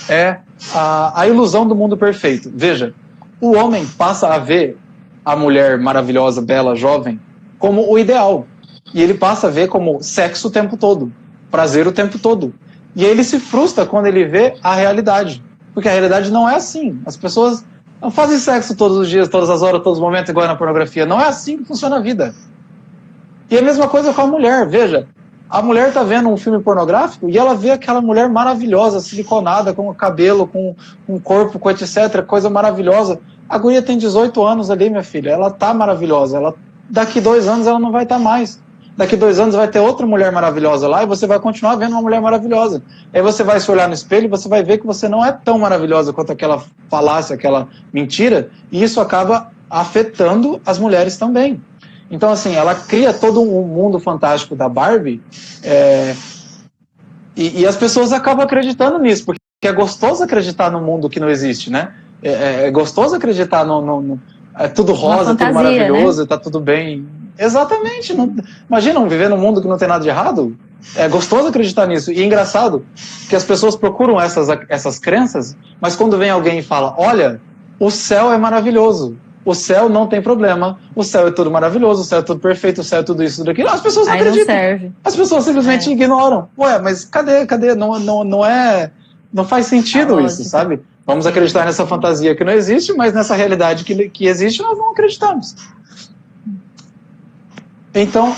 é a ilusão do mundo perfeito. Veja, o homem passa a ver a mulher maravilhosa, bela, jovem, como o ideal. E ele passa a ver como sexo o tempo todo, prazer o tempo todo. E ele se frustra quando ele vê a realidade. Porque a realidade não é assim. As pessoas não fazem sexo todos os dias, todas as horas, todos os momentos, igual na pornografia. Não é assim que funciona a vida. E a mesma coisa com a mulher. Veja, a mulher está vendo um filme pornográfico e ela vê aquela mulher maravilhosa, siliconada, com o cabelo, com o corpo, com etc. Coisa maravilhosa. A guria tem 18 anos ali, minha filha. Ela está maravilhosa. Daqui 2 anos ela não vai estar mais. Daqui 2 anos vai ter outra mulher maravilhosa lá e você vai continuar vendo uma mulher maravilhosa. Aí você vai se olhar no espelho e você vai ver que você não é tão maravilhosa quanto aquela falácia, aquela mentira, e isso acaba afetando as mulheres também. Então, assim, ela cria todo um mundo fantástico da Barbie, e as pessoas acabam acreditando nisso, porque é gostoso acreditar no mundo que não existe, né? É gostoso acreditar é tudo rosa, fantasia, tudo maravilhoso, né? Tá tudo bem. Exatamente. Imagina viver num mundo que não tem nada de errado. É gostoso acreditar nisso. E é engraçado que as pessoas procuram essas crenças, mas quando vem alguém e fala, olha, o céu é maravilhoso, o céu não tem problema, o céu é tudo maravilhoso, o céu é tudo perfeito, o céu é tudo isso, tudo aquilo, as pessoas não acreditam. Não serve. As pessoas simplesmente ignoram. Ué, mas cadê? Não faz sentido isso, sabe? Vamos acreditar nessa fantasia que não existe, mas nessa realidade que existe, nós não acreditamos. Então,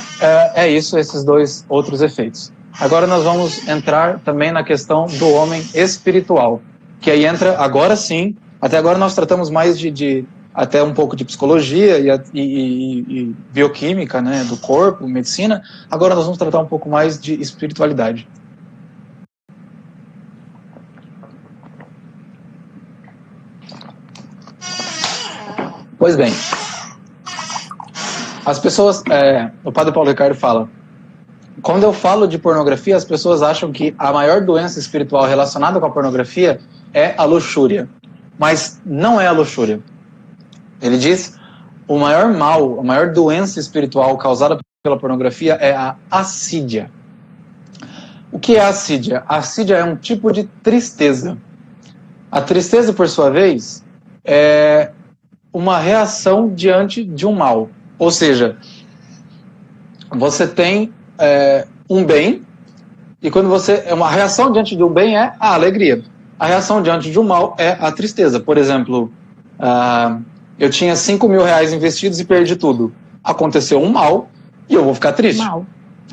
é isso, esses 2 outros efeitos. Agora nós vamos entrar também na questão do homem espiritual, que aí entra, agora sim, até agora nós tratamos mais de até um pouco de psicologia e bioquímica, né, do corpo, medicina, agora nós vamos tratar um pouco mais de espiritualidade. Pois bem, as pessoas, o padre Paulo Ricardo fala, quando eu falo de pornografia, as pessoas acham que a maior doença espiritual relacionada com a pornografia é a luxúria, mas não é a luxúria. Ele diz, o maior mal, a maior doença espiritual causada pela pornografia é a assídia. O que é a assídia? A assídia é um tipo de tristeza. A tristeza, por sua vez, é uma reação diante de um mal. Ou seja, você tem um bem, e quando uma reação diante de um bem é a alegria. A reação diante de um mal é a tristeza. Por exemplo, Eu tinha 5 mil reais investidos e perdi tudo. Aconteceu um mal e eu vou ficar triste. Mal.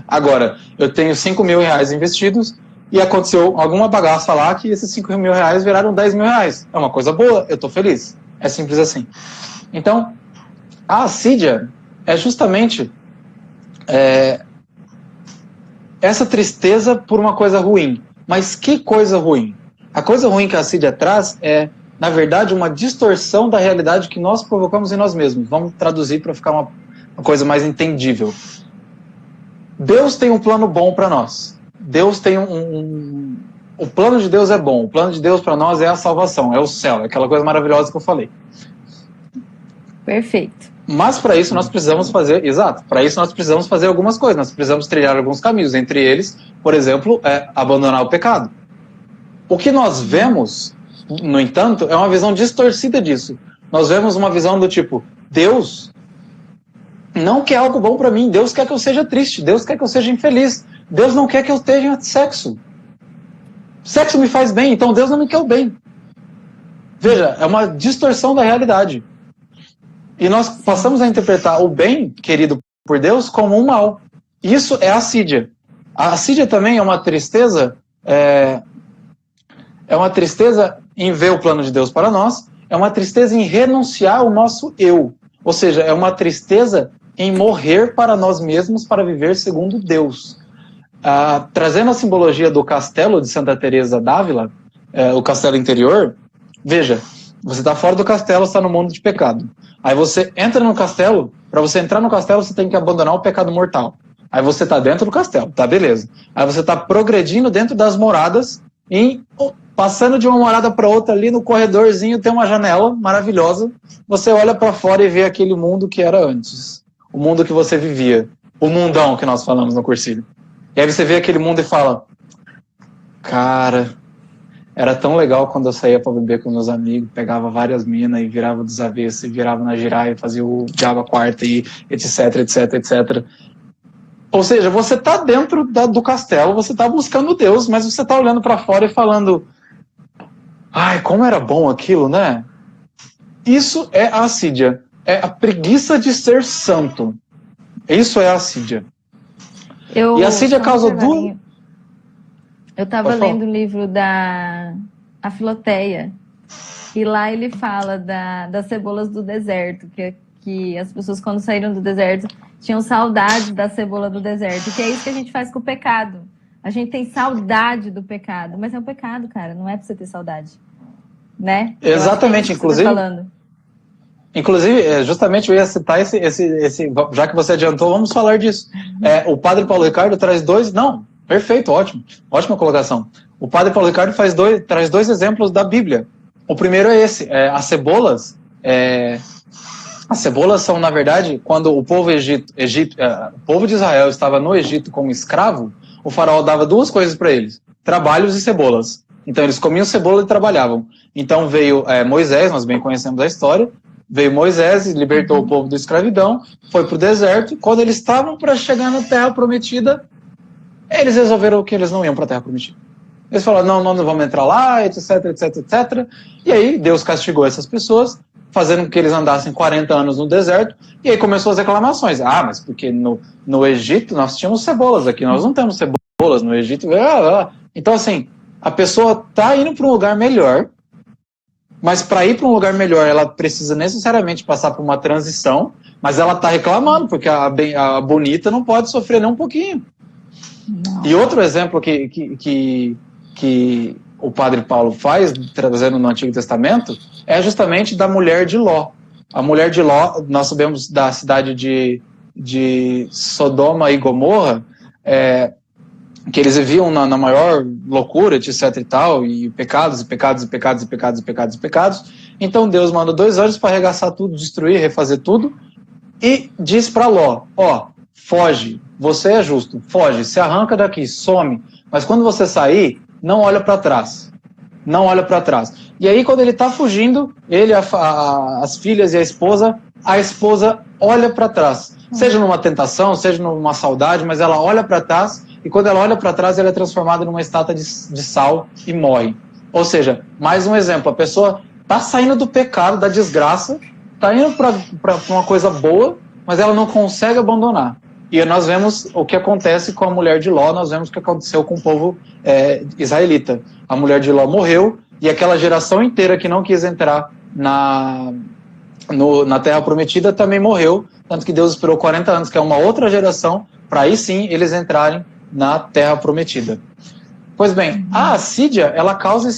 Agora, eu tenho 5 mil reais investidos e aconteceu alguma bagaça lá que esses 5 mil reais viraram 10 mil reais. É uma coisa boa, eu tô feliz. É simples assim. Então, a assídia é justamente essa tristeza por uma coisa ruim. Mas que coisa ruim? A coisa ruim que a assídia traz é, na verdade, uma distorção da realidade que nós provocamos em nós mesmos. Vamos traduzir para ficar uma coisa mais entendível. Deus tem um plano bom para nós. Deus tem o plano de Deus é bom. O plano de Deus para nós é a salvação, é o céu, é aquela coisa maravilhosa que eu falei. Perfeito. Mas para isso nós precisamos fazer, exato, para isso nós precisamos fazer algumas coisas, nós precisamos trilhar alguns caminhos, entre eles, por exemplo, abandonar o pecado. O que nós vemos, no entanto, é uma visão distorcida disso. Nós vemos uma visão do tipo, Deus não quer algo bom para mim, Deus quer que eu seja triste, Deus quer que eu seja infeliz, Deus não quer que eu tenha sexo. Sexo me faz bem, então Deus não me quer o bem. Veja, é uma distorção da realidade. E nós passamos a interpretar o bem querido por Deus como um mal. Isso é assídia. A assídia também é uma tristeza, é uma tristeza em ver o plano de Deus para nós, é uma tristeza em renunciar ao nosso eu. Ou seja, é uma tristeza em morrer para nós mesmos para viver segundo Deus. Trazendo a simbologia do castelo de Santa Teresa d'Ávila, o castelo interior, veja, você está fora do castelo, está no mundo de pecado. Aí você entra no castelo, para você entrar no castelo você tem que abandonar o pecado mortal. Aí você está dentro do castelo, tá, beleza. Aí você está progredindo dentro das moradas, e passando de uma morada para outra ali no corredorzinho tem uma janela maravilhosa, você olha para fora e vê aquele mundo que era antes. O mundo que você vivia. O mundão que nós falamos no cursilho. E aí você vê aquele mundo e fala, cara, era tão legal quando eu saía para beber com meus amigos, pegava várias minas e virava dos avessos, e virava na giraia, fazia o diabo a quarta e etc, etc, etc. Ou seja, você está dentro do castelo, você está buscando Deus, mas você está olhando para fora e falando, ai, como era bom aquilo, né? Isso é a assídia. É a preguiça de ser santo. Isso é a assídia. E a assídia causa duas... Eu estava lendo um livro da Filoteia, e lá ele fala das cebolas do deserto, que as pessoas quando saíram do deserto tinham saudade da cebola do deserto, que é isso que a gente faz com o pecado. A gente tem saudade do pecado, mas é um pecado, cara, não é para você ter saudade, né? Exatamente, inclusive... Inclusive, justamente eu ia citar esse, já que você adiantou, vamos falar disso. O padre Paulo Ricardo traz dois... Não, perfeito, ótimo. Ótima colocação. O padre Paulo Ricardo traz dois exemplos da Bíblia. O primeiro é esse. As cebolas... As cebolas são, na verdade, quando o povo de Israel estava no Egito como escravo, o faraó dava duas coisas para eles. Trabalhos e cebolas. Então eles comiam cebola e trabalhavam. Então veio Moisés, nós bem conhecemos a história, veio Moisés e libertou o povo da escravidão, foi para o deserto, e quando eles estavam para chegar na Terra Prometida, eles resolveram que eles não iam para a Terra Prometida. Eles falaram, não vamos entrar lá, etc, etc, etc. E aí Deus castigou essas pessoas, fazendo com que eles andassem 40 anos no deserto, e aí começou as reclamações. Mas porque no Egito nós tínhamos cebolas, aqui nós não temos cebolas, no Egito... Então assim, a pessoa está indo para um lugar melhor, mas para ir para um lugar melhor ela precisa necessariamente passar por uma transição, mas ela está reclamando, porque a bonita não pode sofrer nem um pouquinho. Não. E outro exemplo que o padre Paulo faz, trazendo no Antigo Testamento, é justamente da mulher de Ló. A mulher de Ló, nós sabemos da cidade de Sodoma e Gomorra, que eles viviam na maior loucura, etc e tal, e pecados. Então Deus manda 2 anjos para arregaçar tudo, destruir, refazer tudo, e diz para Ló, foge, você é justo, foge, se arranca daqui, some, mas quando você sair, não olha para trás. Não olha para trás. E aí, quando ele está fugindo, ele, as filhas e a esposa olha para trás. Seja numa tentação, seja numa saudade, mas ela olha para trás, e quando ela olha para trás, ela é transformada numa estátua de sal e morre. Ou seja, mais um exemplo, a pessoa está saindo do pecado, da desgraça, está indo para uma coisa boa, mas ela não consegue abandonar. E nós vemos o que acontece com a mulher de Ló, nós vemos o que aconteceu com o povo israelita. A mulher de Ló morreu, e aquela geração inteira que não quis entrar na Terra Prometida também morreu, tanto que Deus esperou 40 anos, que é uma outra geração, para aí sim eles entrarem na Terra Prometida. Pois bem, a assídia, ela causa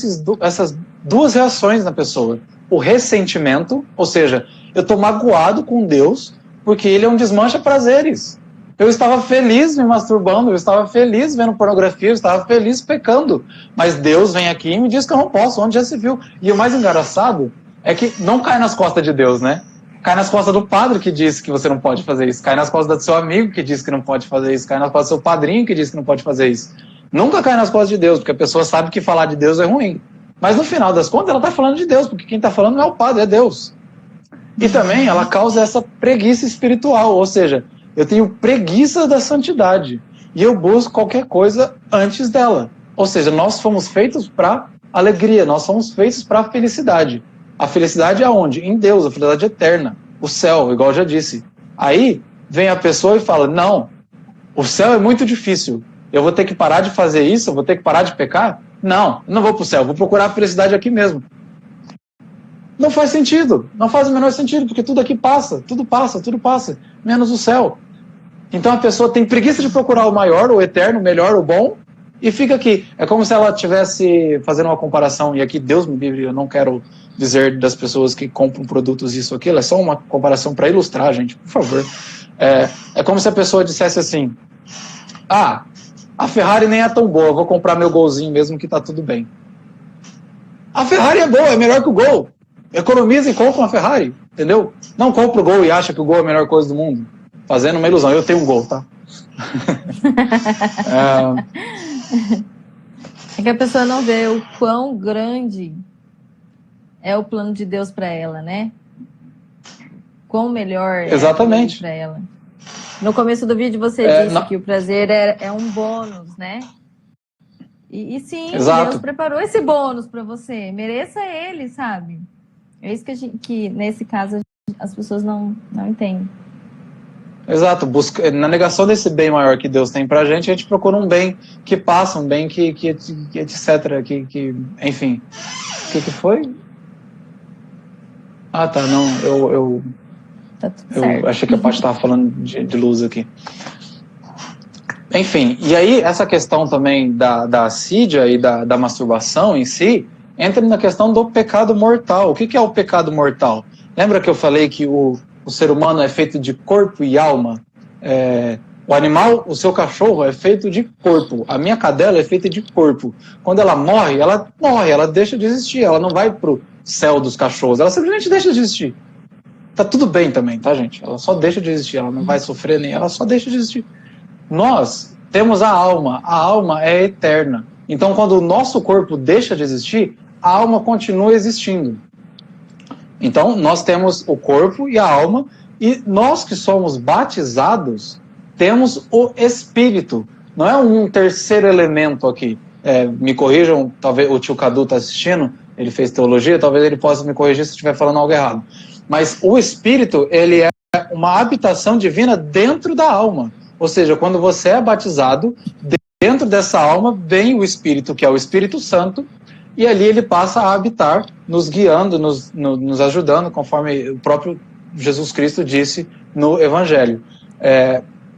essas duas reações na pessoa. O ressentimento, ou seja, eu estou magoado com Deus porque ele é um desmancha-prazeres. Eu estava feliz me masturbando, eu estava feliz vendo pornografia, eu estava feliz pecando. Mas Deus vem aqui e me diz que eu não posso, onde já se viu. E o mais engraçado é que não cai nas costas de Deus, né? Cai nas costas do padre que diz que você não pode fazer isso. Cai nas costas do seu amigo que diz que não pode fazer isso. Cai nas costas do seu padrinho que diz que não pode fazer isso. Nunca cai nas costas de Deus, porque a pessoa sabe que falar de Deus é ruim. Mas no final das contas ela está falando de Deus, porque quem está falando não é o padre, é Deus. E também ela causa essa preguiça espiritual, ou seja, eu tenho preguiça da santidade e eu busco qualquer coisa antes dela. Ou seja, nós fomos feitos para alegria, nós fomos feitos para a felicidade. A felicidade é onde? Em Deus, a felicidade eterna, o céu, igual eu já disse. Aí vem a pessoa e fala, não, o céu é muito difícil, eu vou ter que parar de fazer isso, eu vou ter que parar de pecar? Não, eu não vou para o céu, vou procurar a felicidade aqui mesmo. Não faz sentido, não faz o menor sentido, porque tudo aqui passa, menos o céu. Então a pessoa tem preguiça de procurar o maior, o eterno, o melhor, o bom, e fica aqui. É como se ela estivesse fazendo uma comparação, e aqui Deus me livre, eu não quero dizer das pessoas que compram produtos isso, aquilo, é só uma comparação para ilustrar, gente, por favor. É como se a pessoa dissesse assim, a Ferrari nem é tão boa, eu vou comprar meu Golzinho mesmo que tá tudo bem. A Ferrari é boa, é melhor que o Gol. Economiza e compra uma Ferrari, entendeu? Não compra o Gol e acha que o Gol é a melhor coisa do mundo. Fazendo uma ilusão. Eu tenho um Gol, tá? É que a pessoa não vê o quão grande é o plano de Deus para ela, né? Quão melhor exatamente. É para ela. No começo do vídeo você disse que o prazer é um bônus, né? E sim, exato. Deus preparou esse bônus para você. Mereça ele, sabe? É isso que nesse caso, as pessoas não entendem. Exato. Na negação desse bem maior que Deus tem pra gente, a gente procura um bem que passa, um bem que etc. Enfim. O que foi? Ah, tá. Não, eu achei que a parte estava falando de luz aqui. Enfim, e aí essa questão também da assídia e da masturbação em si, entra na questão do pecado mortal. O que é o pecado mortal? Lembra que eu falei que o ser humano é feito de corpo e alma? O animal, o seu cachorro, é feito de corpo. A minha cadela é feita de corpo. Quando ela morre, ela deixa de existir. Ela não vai pro céu dos cachorros, ela simplesmente deixa de existir. Tá tudo bem também, tá, gente? Ela só deixa de existir, ela não vai sofrer nem, ela só deixa de existir. Nós temos a alma é eterna. Então, quando o nosso corpo deixa de existir, a alma continua existindo. Então, nós temos o corpo e a alma, e nós que somos batizados, temos o espírito. Não é um terceiro elemento aqui. Me corrijam, talvez o tio Cadu está assistindo, ele fez teologia, talvez ele possa me corrigir se eu estiver falando algo errado. Mas o espírito, ele é uma habitação divina dentro da alma. Ou seja, quando você é batizado, dentro dessa alma vem o Espírito, que é o Espírito Santo, e ali ele passa a habitar, nos guiando, nos ajudando, conforme o próprio Jesus Cristo disse no Evangelho.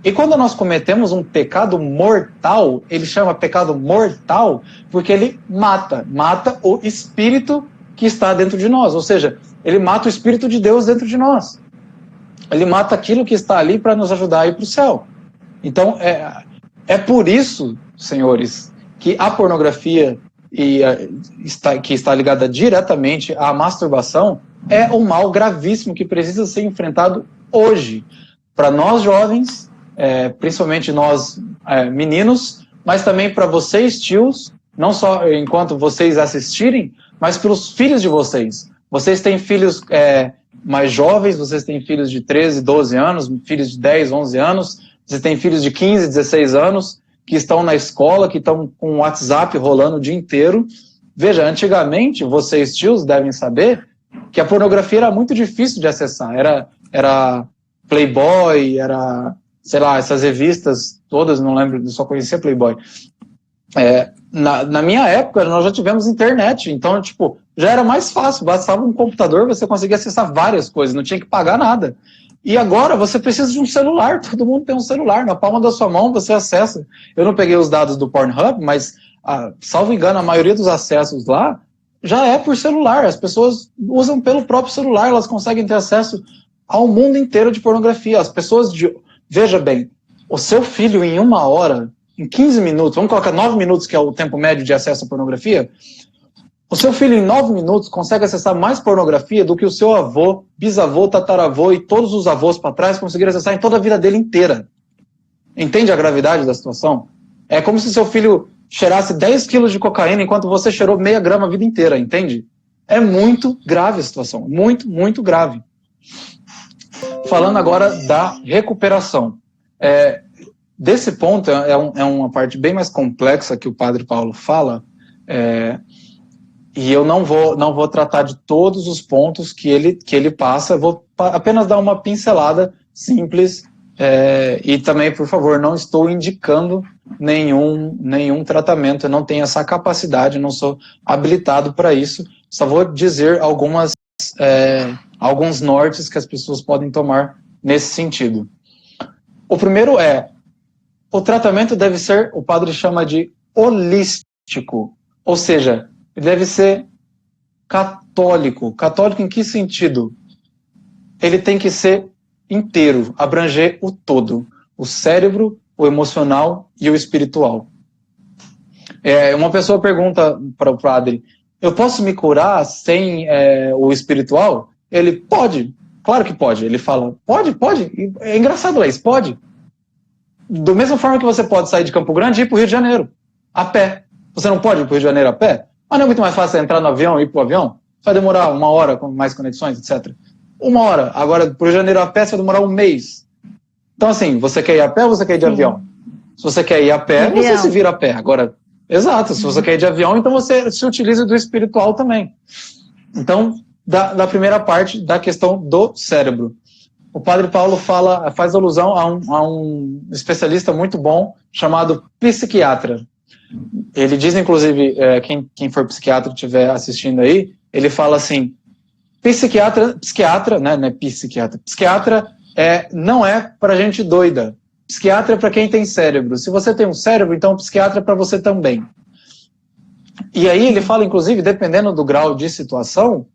E quando nós cometemos um pecado mortal, ele chama pecado mortal porque ele mata o Espírito que está dentro de nós. Ou seja, ele mata o Espírito de Deus dentro de nós. Ele mata aquilo que está ali para nos ajudar a ir para o céu. Então, é por isso, senhores, que a pornografia que está ligada diretamente à masturbação é um mal gravíssimo que precisa ser enfrentado hoje. Para nós jovens, principalmente nós meninos, mas também para vocês tios, não só enquanto vocês assistirem, mas pelos filhos de vocês. Vocês têm filhos mais jovens, vocês têm filhos de 13, 12 anos, filhos de 10, 11 anos, você tem filhos de 15, 16 anos que estão na escola, que estão com o WhatsApp rolando o dia inteiro. Veja, antigamente, vocês tios devem saber que a pornografia era muito difícil de acessar. Era Playboy, era, sei lá, essas revistas todas, não lembro, eu só conhecia Playboy. Na minha época, nós já tivemos internet, então, tipo, já era mais fácil, bastava um computador, você conseguia acessar várias coisas, não tinha que pagar nada. E agora você precisa de um celular, todo mundo tem um celular, na palma da sua mão você acessa. Eu não peguei os dados do Pornhub, mas, salvo engano, a maioria dos acessos lá já é por celular, as pessoas usam pelo próprio celular, elas conseguem ter acesso ao mundo inteiro de pornografia. As pessoas, veja bem, o seu filho em 1 hora, em 15 minutos, vamos colocar 9 minutos, que é o tempo médio de acesso à pornografia, o seu filho em 9 minutos consegue acessar mais pornografia do que o seu avô, bisavô, tataravô e todos os avós para trás conseguiram acessar em toda a vida dele inteira. Entende a gravidade da situação? É como se seu filho cheirasse 10 quilos de cocaína enquanto você cheirou meia grama a vida inteira, entende? É muito grave a situação, muito, muito grave. Falando agora da recuperação. Desse ponto, é uma parte bem mais complexa que o Padre Paulo fala, e eu não vou tratar de todos os pontos que ele passa, vou apenas dar uma pincelada simples, e também, por favor, não estou indicando nenhum tratamento, eu não tenho essa capacidade, não sou habilitado para isso, só vou dizer alguns nortes que as pessoas podem tomar nesse sentido. O primeiro o tratamento deve ser, o padre chama de holístico, ou seja, ele deve ser católico. Católico em que sentido? Ele tem que ser inteiro, abranger o todo, o cérebro, o emocional e o espiritual. Uma pessoa pergunta para o padre, eu posso me curar sem o espiritual? Ele pode, claro que pode. Ele fala, pode. É engraçado, Leis, pode. Da mesma forma que você pode sair de Campo Grande e ir para o Rio de Janeiro, a pé. Você não pode ir para o Rio de Janeiro a pé? Mas não é muito mais fácil entrar no avião e ir para o avião? Vai demorar 1 hora com mais conexões, etc. 1 hora. Agora, para o Rio de Janeiro a pé, você vai demorar 1 mês. Então, assim, você quer ir a pé ou você quer ir de avião? Se você quer ir a pé, você se vira a pé. Agora, exato, se você quer ir de avião, então você se utiliza do espiritual também. Então, da primeira parte, da questão do cérebro. O Padre Paulo faz alusão a um especialista muito bom chamado psiquiatra. Ele diz, inclusive, quem for psiquiatra que estiver assistindo aí, ele fala assim, psiquiatra, né, não é psiquiatra, psiquiatra não é para gente doida, psiquiatra é para quem tem cérebro. Se você tem um cérebro, então psiquiatra é para você também. E aí ele fala, inclusive, dependendo do grau de situação,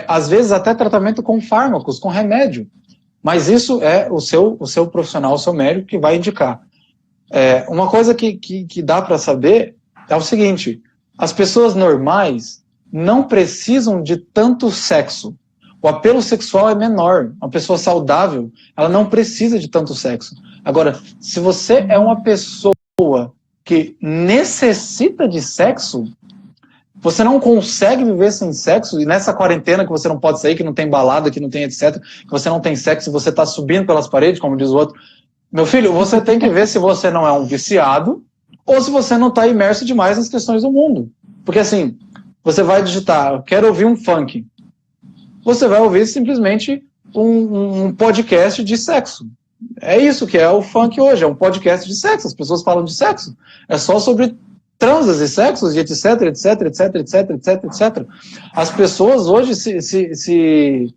às vezes até tratamento com fármacos, com remédio. Mas isso é o seu profissional, o seu médico que vai indicar. Uma coisa que dá para saber é o seguinte, as pessoas normais não precisam de tanto sexo. O apelo sexual é menor. Uma pessoa saudável, ela não precisa de tanto sexo. Agora, se você é uma pessoa que necessita de sexo, você não consegue viver sem sexo, e nessa quarentena que você não pode sair, que não tem balada, que não tem etc, que você não tem sexo e você está subindo pelas paredes, como diz o outro, meu filho, você tem que ver se você não é um viciado ou se você não está imerso demais nas questões do mundo. Porque assim, você vai digitar, eu quero ouvir um funk, você vai ouvir simplesmente um podcast de sexo. É isso que é o funk hoje, é um podcast de sexo, as pessoas falam de sexo, é só sobre transas e sexos e etc, etc, etc, etc, etc, etc. As pessoas hoje se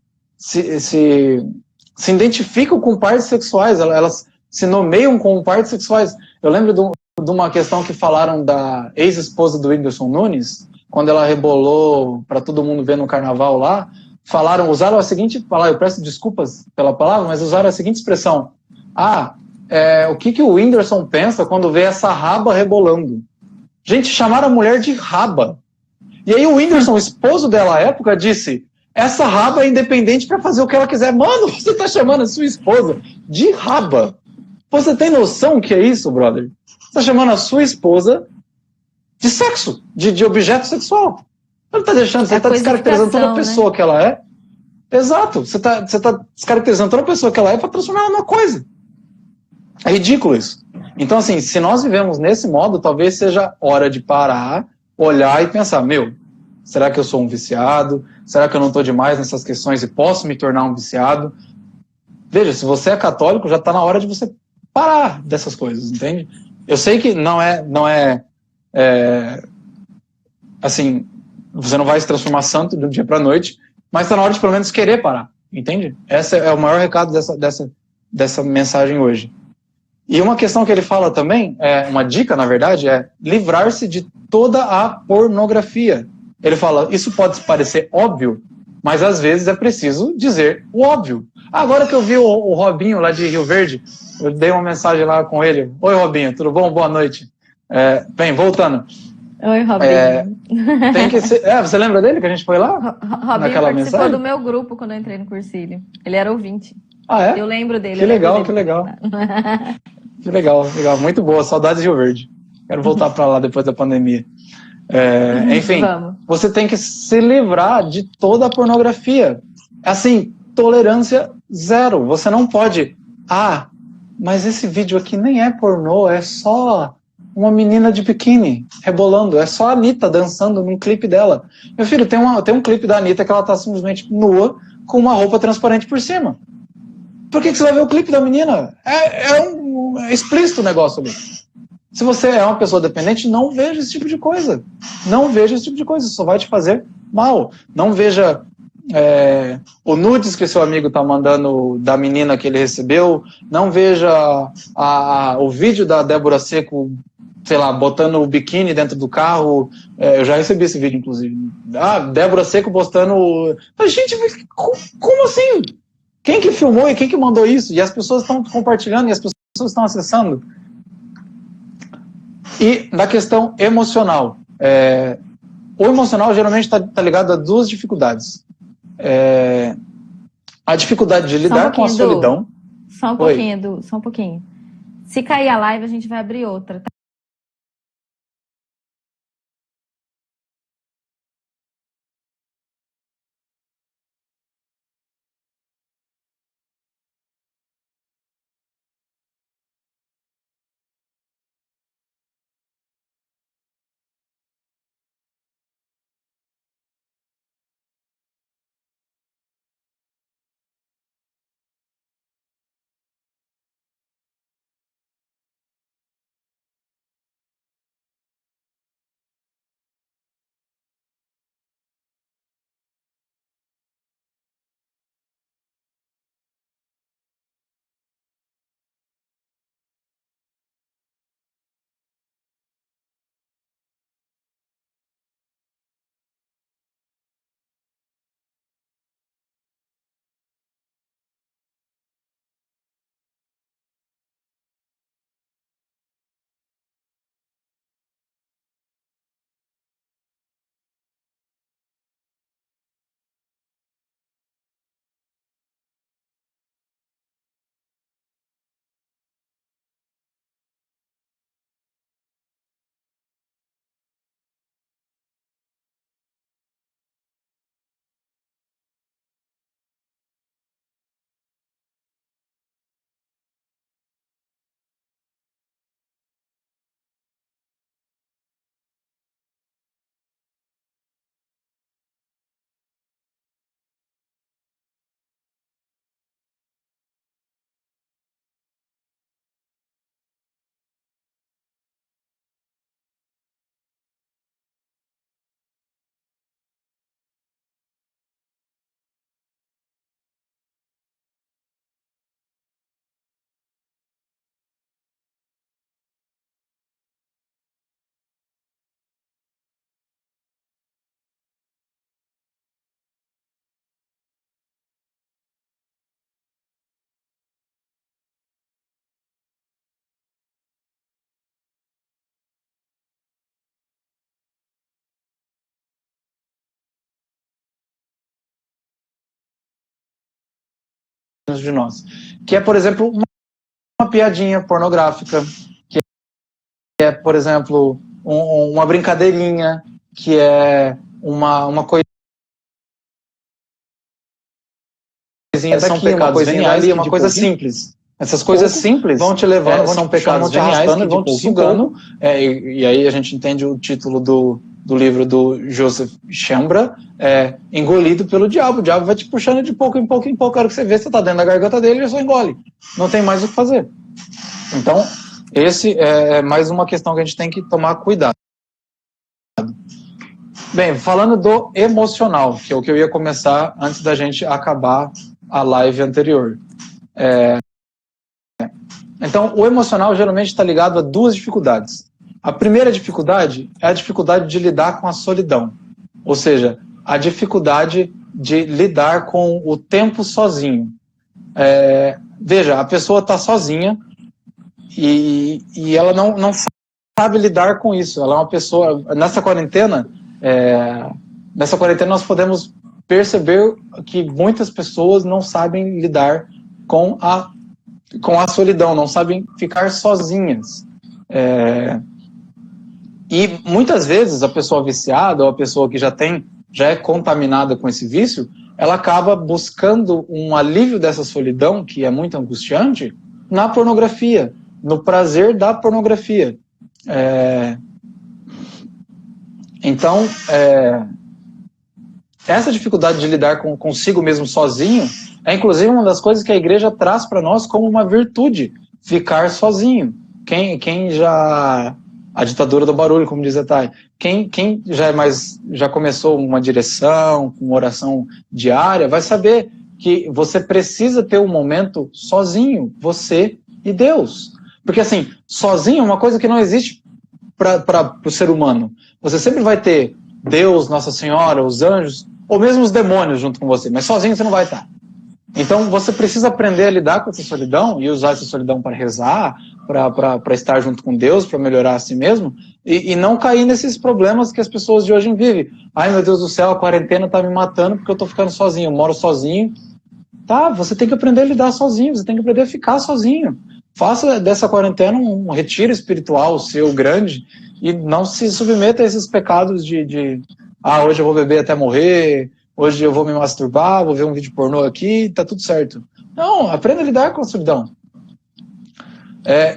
identificam com partes sexuais, elas se nomeiam com partes sexuais. Eu lembro de uma questão que falaram da ex-esposa do Whindersson Nunes, quando ela rebolou para todo mundo ver no carnaval lá, usaram a seguinte palavra, eu peço desculpas pela palavra, mas usaram a seguinte expressão, o que o Whindersson pensa quando vê essa raba rebolando? Gente, chamaram a mulher de raba. E aí o Whindersson, o esposo dela à época, disse, essa raba é independente para fazer o que ela quiser. Mano, você tá chamando a sua esposa de raba. Você tem noção que é isso, brother? Você tá chamando a sua esposa de sexo, de objeto sexual. Você não tá deixando, você tá descaracterizando toda a pessoa, né, que ela é. Exato, você tá descaracterizando toda a pessoa que ela é para transformar ela numa coisa. É ridículo isso. Então, assim, se nós vivemos nesse modo, talvez seja hora de parar, olhar e pensar, Será que eu sou um viciado? Será que eu não estou demais nessas questões e posso me tornar um viciado? Veja, se você é católico, já está na hora de você parar dessas coisas, entende? Eu sei que não é assim, você não vai se transformar santo de um dia para a noite, mas está na hora de pelo menos querer parar, entende? Esse é o maior recado dessa mensagem hoje. E uma questão que ele fala também, uma dica, na verdade, é livrar-se de toda a pornografia. Ele fala, isso pode parecer óbvio, mas às vezes é preciso dizer o óbvio. Agora que eu vi o Robinho lá de Rio Verde, eu dei uma mensagem lá com ele. Oi, Robinho, tudo bom? Boa noite. Bem, voltando. Oi, Robinho. Tem que ser... você lembra dele que a gente foi lá? Robinho participou mensagem? Do meu grupo quando eu entrei no cursilho. Ele era ouvinte. Ah, é? Eu lembro dele. Que legal. Que legal. Muito boa. Saudades de Rio Verde. Quero voltar para lá depois da pandemia. Enfim, você tem que se livrar de toda a pornografia. Assim, tolerância zero. Você não pode... mas esse vídeo aqui nem é pornô, é só uma menina de biquíni rebolando, é só a Anitta dançando num clipe dela. Meu filho, tem um clipe da Anitta que ela tá simplesmente nua com uma roupa transparente por cima. Por que você vai ver o clipe da menina? É explícito o negócio ali. Se você é uma pessoa dependente, não veja esse tipo de coisa. Não veja esse tipo de coisa, só vai te fazer mal. Não veja o nudes que seu amigo está mandando da menina que ele recebeu. Não veja o vídeo da Débora Seco, sei lá, botando o biquíni dentro do carro. Eu já recebi esse vídeo, inclusive. Débora Seco postando... Gente, como assim? Quem que filmou e quem que mandou isso? E as pessoas estão compartilhando e as pessoas estão acessando. E na questão emocional, o emocional geralmente está ligado a duas dificuldades. A dificuldade de lidar com a solidão. Só um pouquinho, Edu, só um pouquinho. Se cair a live, a gente vai abrir outra, tá? De nós. Que é, por exemplo, uma piadinha pornográfica, que é, por exemplo, uma brincadeirinha, que é uma coisinha daqui, uma coisinha ali, uma coisa simples. Essas coisas simples vão te levando, são pecados veniais que vão te sugando, e aí a gente entende o título do livro do Joseph Chambra, é engolido pelo diabo. O diabo vai te puxando de pouco em pouco em pouco. A hora que você vê, você está dentro da garganta dele, ele só engole. Não tem mais o que fazer. Então, esse é mais uma questão que a gente tem que tomar cuidado. Bem, falando do emocional, que é o que eu ia começar antes da gente acabar a live anterior. Então, o emocional geralmente está ligado a duas dificuldades. A primeira dificuldade é a dificuldade de lidar com a solidão. Ou seja, a dificuldade de lidar com o tempo sozinho. Veja, a pessoa está sozinha e ela não sabe lidar com isso. Ela é uma pessoa... Nessa quarentena nós podemos perceber que muitas pessoas não sabem lidar com a solidão, não sabem ficar sozinhas. E muitas vezes a pessoa viciada, ou a pessoa que já é contaminada com esse vício, ela acaba buscando um alívio dessa solidão, que é muito angustiante, na pornografia, no prazer da pornografia. Então, essa dificuldade de lidar consigo mesmo sozinho é inclusive uma das coisas que a igreja traz para nós como uma virtude, ficar sozinho. Quem já... A ditadura do barulho, como diz a Thay. Quem já começou uma direção, uma oração diária, vai saber que você precisa ter um momento sozinho, você e Deus. Porque assim, sozinho é uma coisa que não existe para o ser humano. Você sempre vai ter Deus, Nossa Senhora, os anjos, ou mesmo os demônios junto com você, mas sozinho você não vai estar. Então você precisa aprender a lidar com essa solidão e usar essa solidão para rezar, para estar junto com Deus, para melhorar a si mesmo, e não cair nesses problemas que as pessoas de hoje vivem. Ai, meu Deus do céu, a quarentena está me matando porque eu estou ficando sozinho, eu moro sozinho. Tá, você tem que aprender a lidar sozinho, você tem que aprender a ficar sozinho. Faça dessa quarentena um retiro espiritual seu grande e não se submeta a esses pecados de hoje eu vou beber até morrer, hoje eu vou me masturbar, vou ver um vídeo pornô aqui, tá tudo certo. Não, aprenda a lidar com a solidão.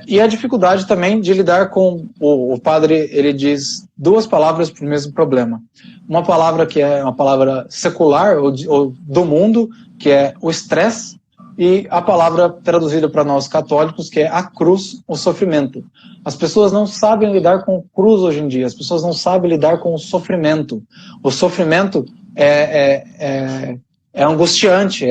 E a dificuldade também de lidar com... O padre, ele diz duas palavras para o mesmo problema. Uma palavra que é uma palavra secular, ou do mundo, que é o estresse, e a palavra traduzida para nós católicos, que é a cruz, o sofrimento. As pessoas não sabem lidar com cruz hoje em dia, as pessoas não sabem lidar com o sofrimento. O sofrimento é angustiante,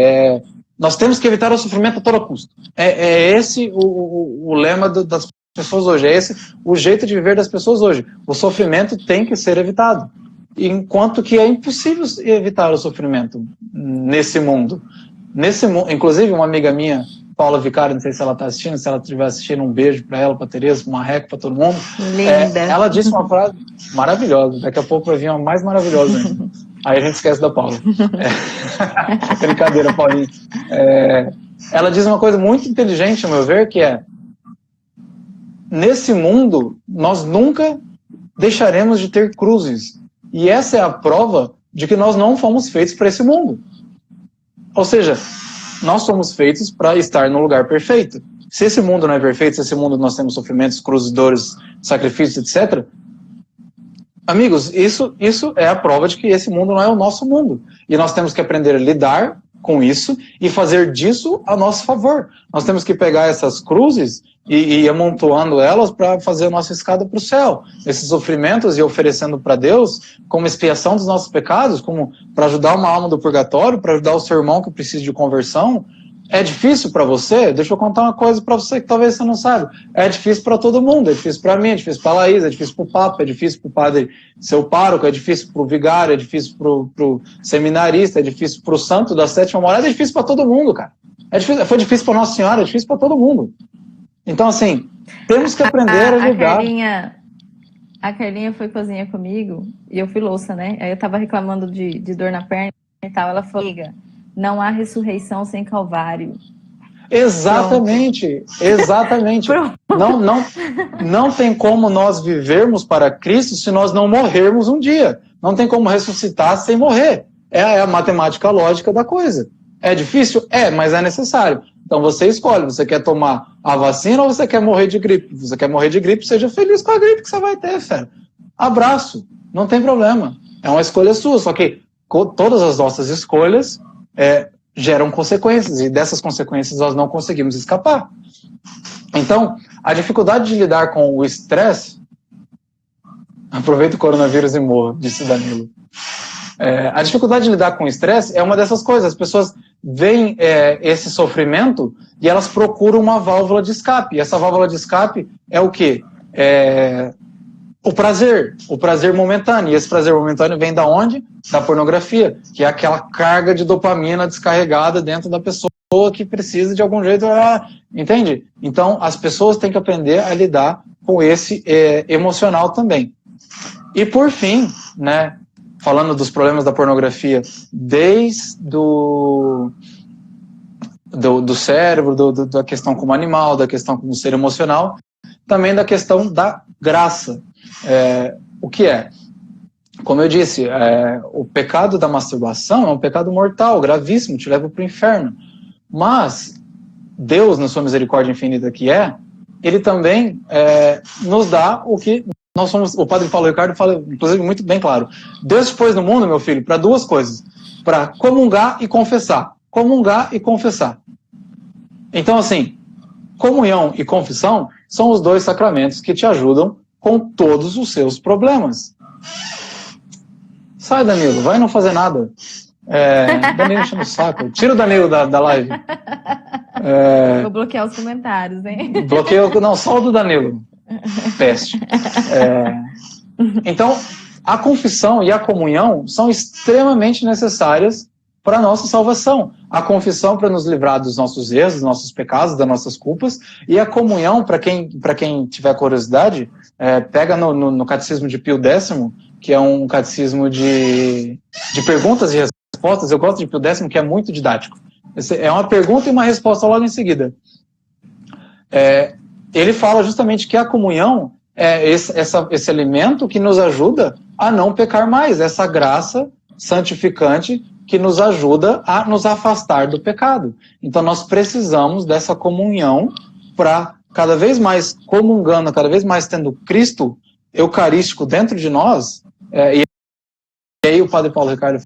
nós temos que evitar o sofrimento a todo custo. Esse o lema das pessoas hoje, é esse o jeito de viver das pessoas hoje. O sofrimento tem que ser evitado. Enquanto que é impossível evitar o sofrimento nesse mundo. Inclusive, uma amiga minha, Paula Vicari, não sei se ela está assistindo, se ela estiver assistindo, um beijo para ela, para Tereza, para o Marreco, para todo mundo. Linda. Ela disse uma frase maravilhosa, daqui a pouco vai vir uma mais maravilhosa ainda. Aí a gente esquece da Paula. Brincadeira, Paulinha. Ela diz uma coisa muito inteligente, ao meu ver, que nesse mundo, nós nunca deixaremos de ter cruzes. E essa é a prova de que nós não fomos feitos para esse mundo. Ou seja, nós somos feitos para estar no lugar perfeito. Se esse mundo não é perfeito, se esse mundo nós temos sofrimentos, cruzes, dores, sacrifícios, etc., amigos, isso é a prova de que esse mundo não é o nosso mundo. E nós temos que aprender a lidar com isso e fazer disso a nosso favor. Nós temos que pegar essas cruzes e ir amontoando elas para fazer a nossa escada para o céu. Esses sofrimentos e oferecendo para Deus como expiação dos nossos pecados, como para ajudar uma alma do purgatório, para ajudar o seu irmão que precisa de conversão. É difícil para você? Deixa eu contar uma coisa para você que talvez você não saiba. É difícil para todo mundo, é difícil para mim, é difícil para a Laís, é difícil para o Papa, é difícil para o padre seu pároco, é difícil para o vigário, é difícil para o seminarista, é difícil para o santo da sétima morada, é difícil para todo mundo, cara. Foi difícil para Nossa Senhora, é difícil para todo mundo. Então, assim, temos que aprender a lidar. A Carlinha foi cozinhar comigo e eu fui louça, né? Aí eu tava reclamando de dor na perna e tal. Ela falou, amiga, não há ressurreição sem Calvário. Exatamente, pronto. Exatamente. Não tem como nós vivermos para Cristo se nós não morrermos um dia. Não tem como ressuscitar sem morrer. É a matemática lógica da coisa. É difícil? Mas é necessário. Então você escolhe, você quer tomar a vacina ou você quer morrer de gripe? Você quer morrer de gripe, seja feliz com a gripe que você vai ter, fera. Abraço. Não tem problema. É uma escolha sua, só que todas as nossas escolhas geram consequências, e dessas consequências nós não conseguimos escapar. Então, a dificuldade de lidar com o estresse... Aproveita o coronavírus e morra, disse Danilo. A dificuldade de lidar com o estresse é uma dessas coisas. As pessoas veem esse sofrimento e elas procuram uma válvula de escape. E essa válvula de escape é o quê? O prazer momentâneo. E esse prazer momentâneo vem da onde? Da pornografia, que é aquela carga de dopamina descarregada dentro da pessoa que precisa de algum jeito, entende? Então, as pessoas têm que aprender a lidar com esse emocional também. E por fim, né, falando dos problemas da pornografia, desde do cérebro, da questão como animal, da questão como ser emocional, também da questão da graça. O que é? Como eu disse, o pecado da masturbação é um pecado mortal, gravíssimo, te leva para o inferno. Mas Deus, na sua misericórdia infinita que Ele também nos dá o que nós somos. O padre Paulo Ricardo fala, inclusive, muito bem claro. Deus te pôs no mundo, meu filho, para duas coisas: para comungar e confessar. Comungar e confessar. Então, assim, comunhão e confissão são os dois sacramentos que te ajudam com todos os seus problemas. Sai, Danilo, vai não fazer nada. Danilo enchendo o saco. Tira o Danilo da live. Vou bloquear os comentários, hein? Bloqueio, não, só o do Danilo. Peste. Então, a confissão e a comunhão são extremamente necessárias para a nossa salvação. A confissão para nos livrar dos nossos erros, dos nossos pecados, das nossas culpas, e a comunhão, para quem tiver curiosidade, pega no Catecismo de Pio X, que é um catecismo de perguntas e respostas. Eu gosto de Pio X, que é muito didático. É uma pergunta e uma resposta logo em seguida. Ele fala justamente que a comunhão é esse alimento que nos ajuda a não pecar mais, essa graça santificante que nos ajuda a nos afastar do pecado. Então nós precisamos dessa comunhão para cada vez mais comungando, cada vez mais tendo Cristo eucarístico dentro de nós. E aí o padre Paulo Ricardo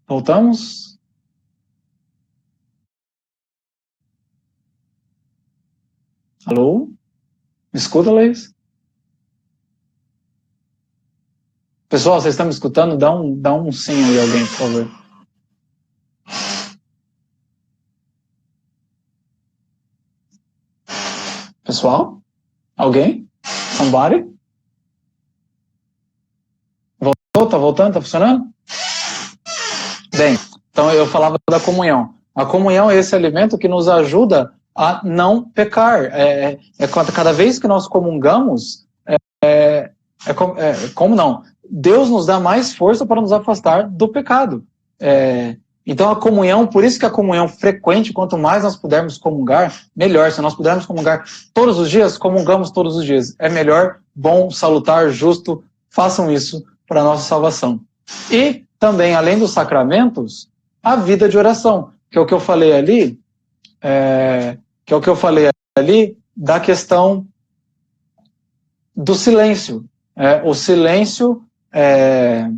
voltamos? Alô? Me escuta, Leis? Pessoal, vocês estão me escutando? Dá um sim aí, alguém, por favor. Pessoal? Alguém? Somebody? Voltou? Tá voltando? Tá funcionando? Bem, então eu falava da comunhão. A comunhão é esse alimento que nos ajuda a não pecar. Cada vez que nós comungamos, como não? Deus nos dá mais força para nos afastar do pecado. Então a comunhão, por isso que a comunhão frequente, quanto mais nós pudermos comungar, melhor. Se nós pudermos comungar todos os dias, comungamos todos os dias. É melhor, bom, salutar, justo. Façam isso para a nossa salvação. E também, além dos sacramentos, a vida de oração, que é o que eu falei ali, da questão do silêncio. O silêncio é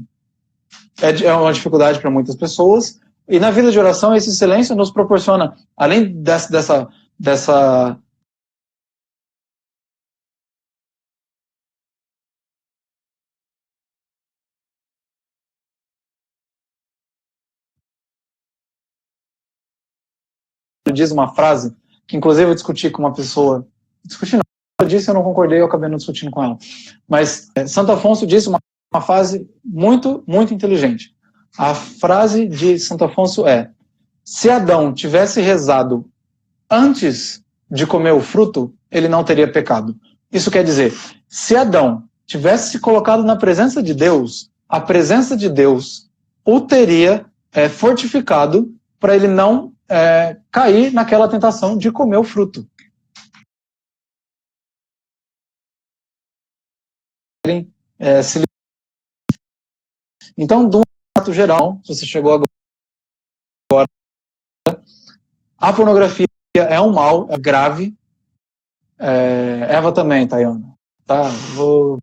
uma dificuldade para muitas pessoas, e na vida de oração esse silêncio nos proporciona, além dessa diz uma frase, que inclusive eu discuti com uma pessoa, eu disse, eu não concordei, eu acabei não discutindo com ela, mas Santo Afonso disse uma frase muito, muito inteligente. A frase de Santo Afonso é: se Adão tivesse rezado antes de comer o fruto, ele não teria pecado. Isso quer dizer, se Adão tivesse se colocado na presença de Deus a presença de Deus o teria fortificado para ele não cair naquela tentação de comer o fruto. Então, de um fato geral, se você chegou agora, a pornografia é um mal, é grave. Eva também, Tayana. Tá? Vou...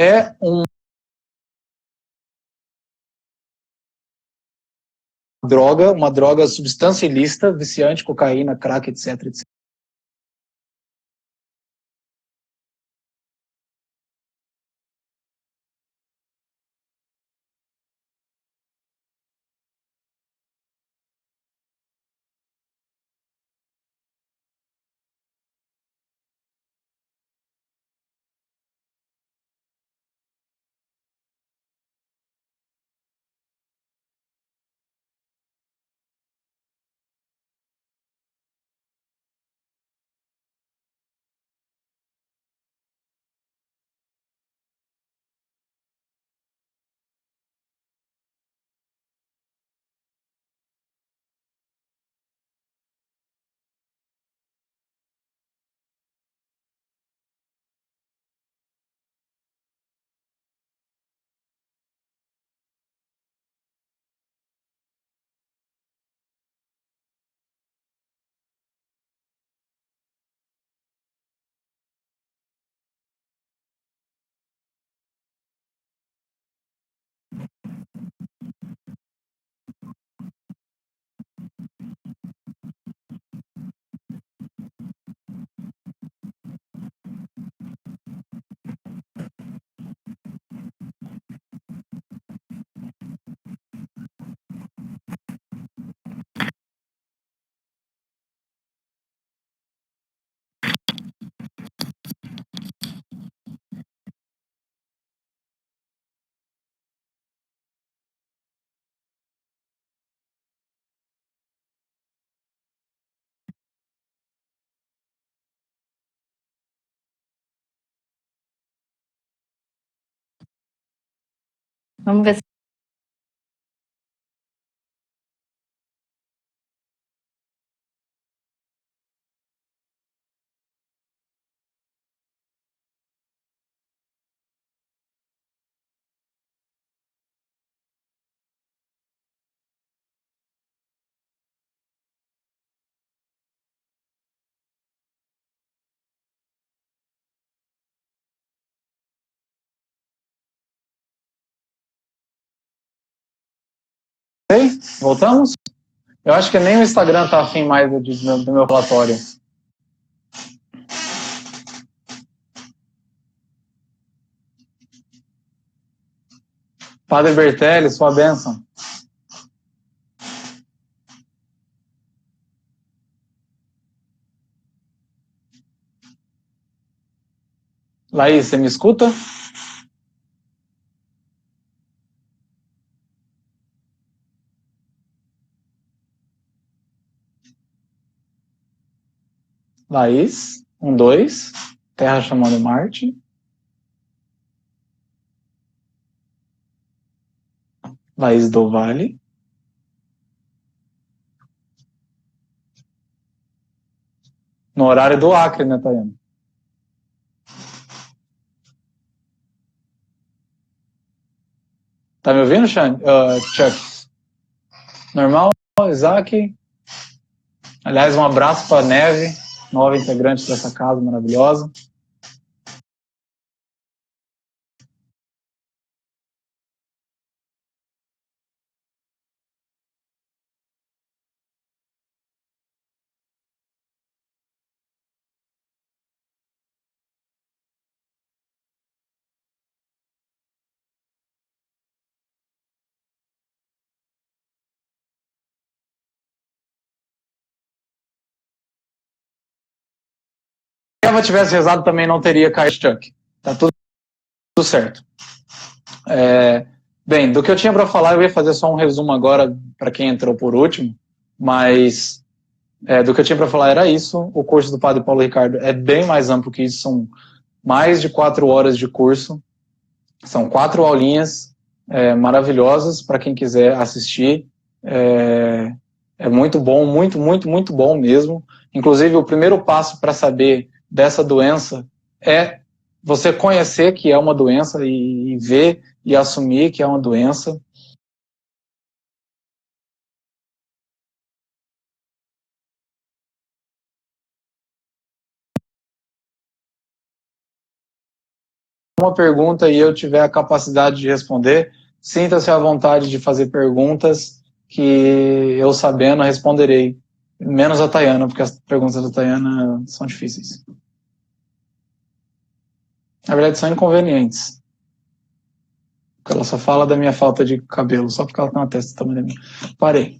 É uma droga, substância ilícita, viciante, cocaína, crack, etc, etc. Vamos ver se... Ok? Voltamos? Eu acho que nem o Instagram tá afim mais do meu relatório. Padre Bertelli, sua bênção. Laís, você me escuta? Laís, 1, 2. Terra chamando Marte. Laís do Vale. No horário do Acre, né, Tayana? Tá me ouvindo, Chuck? Normal, Isaac? Aliás, um abraço para a Neve, nova integrante dessa casa maravilhosa. Se ela tivesse rezado também não teria caído, Chuck. Tá tudo certo. Bem, do que eu tinha para falar, eu ia fazer só um resumo agora para quem entrou por último, mas do que eu tinha para falar era isso. O curso do Padre Paulo Ricardo é bem mais amplo que isso, são mais de 4 horas de curso, são 4 aulinhas maravilhosas para quem quiser assistir. É muito bom, muito bom mesmo. Inclusive, o primeiro passo para saber dessa doença é você conhecer que é uma doença e ver e assumir que é uma doença. Uma pergunta e eu tiver a capacidade de responder, sinta-se à vontade de fazer perguntas que eu, sabendo, responderei. Menos a Tayana, porque as perguntas da Tayana são difíceis. Na verdade, são inconvenientes. Porque ela só fala da minha falta de cabelo, só porque ela tem uma testa também da minha. Parei.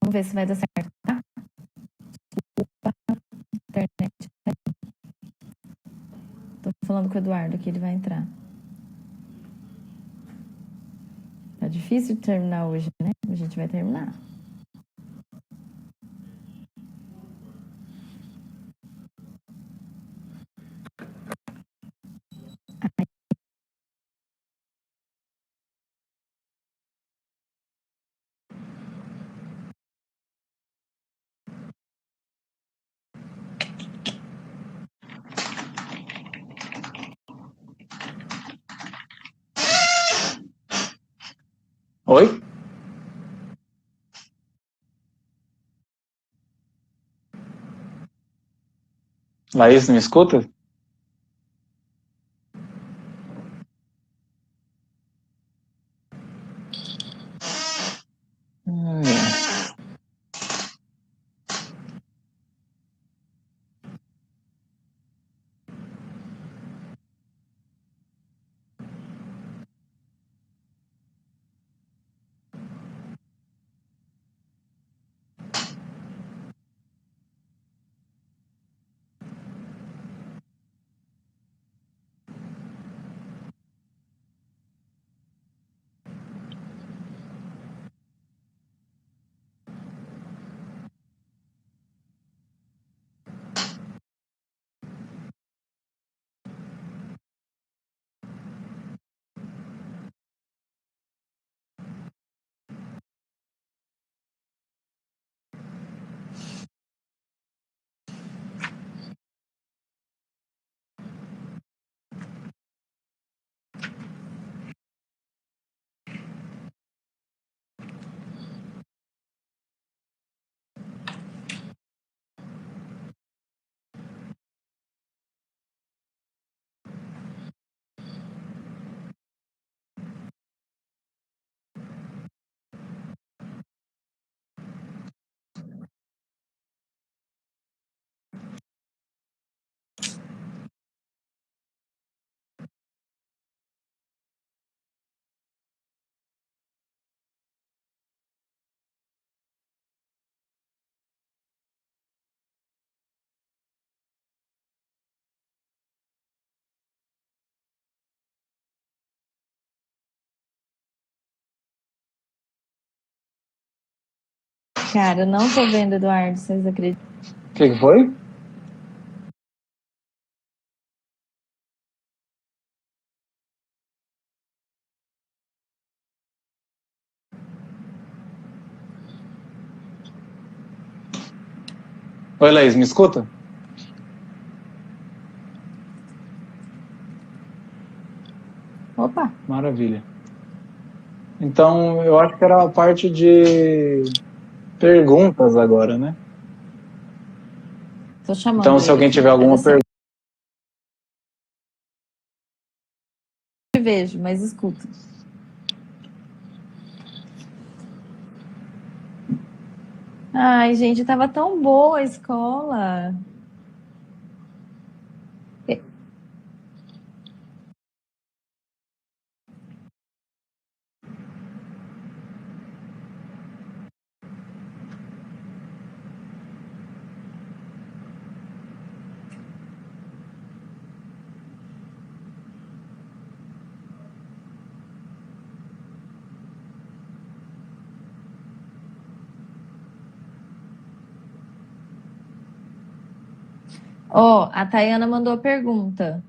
Vamos ver se vai dar certo, tá? Desculpa, internet. Tô falando com o Eduardo que ele vai entrar. Tá difícil de terminar hoje, né? A gente vai terminar. Oi? Laís, me escuta? Cara, eu não tô vendo, Eduardo, vocês acreditam? O que foi? Oi, Laís, me escuta? Opa, Maravilha. Então, eu acho que era a parte de perguntas agora, né? tô chamando Então, se ele alguém aqui. tiver alguma pergunta. Eu te vejo, mas escuta. Ai, gente, tava tão boa a escola. Ó, a Tayana mandou a pergunta: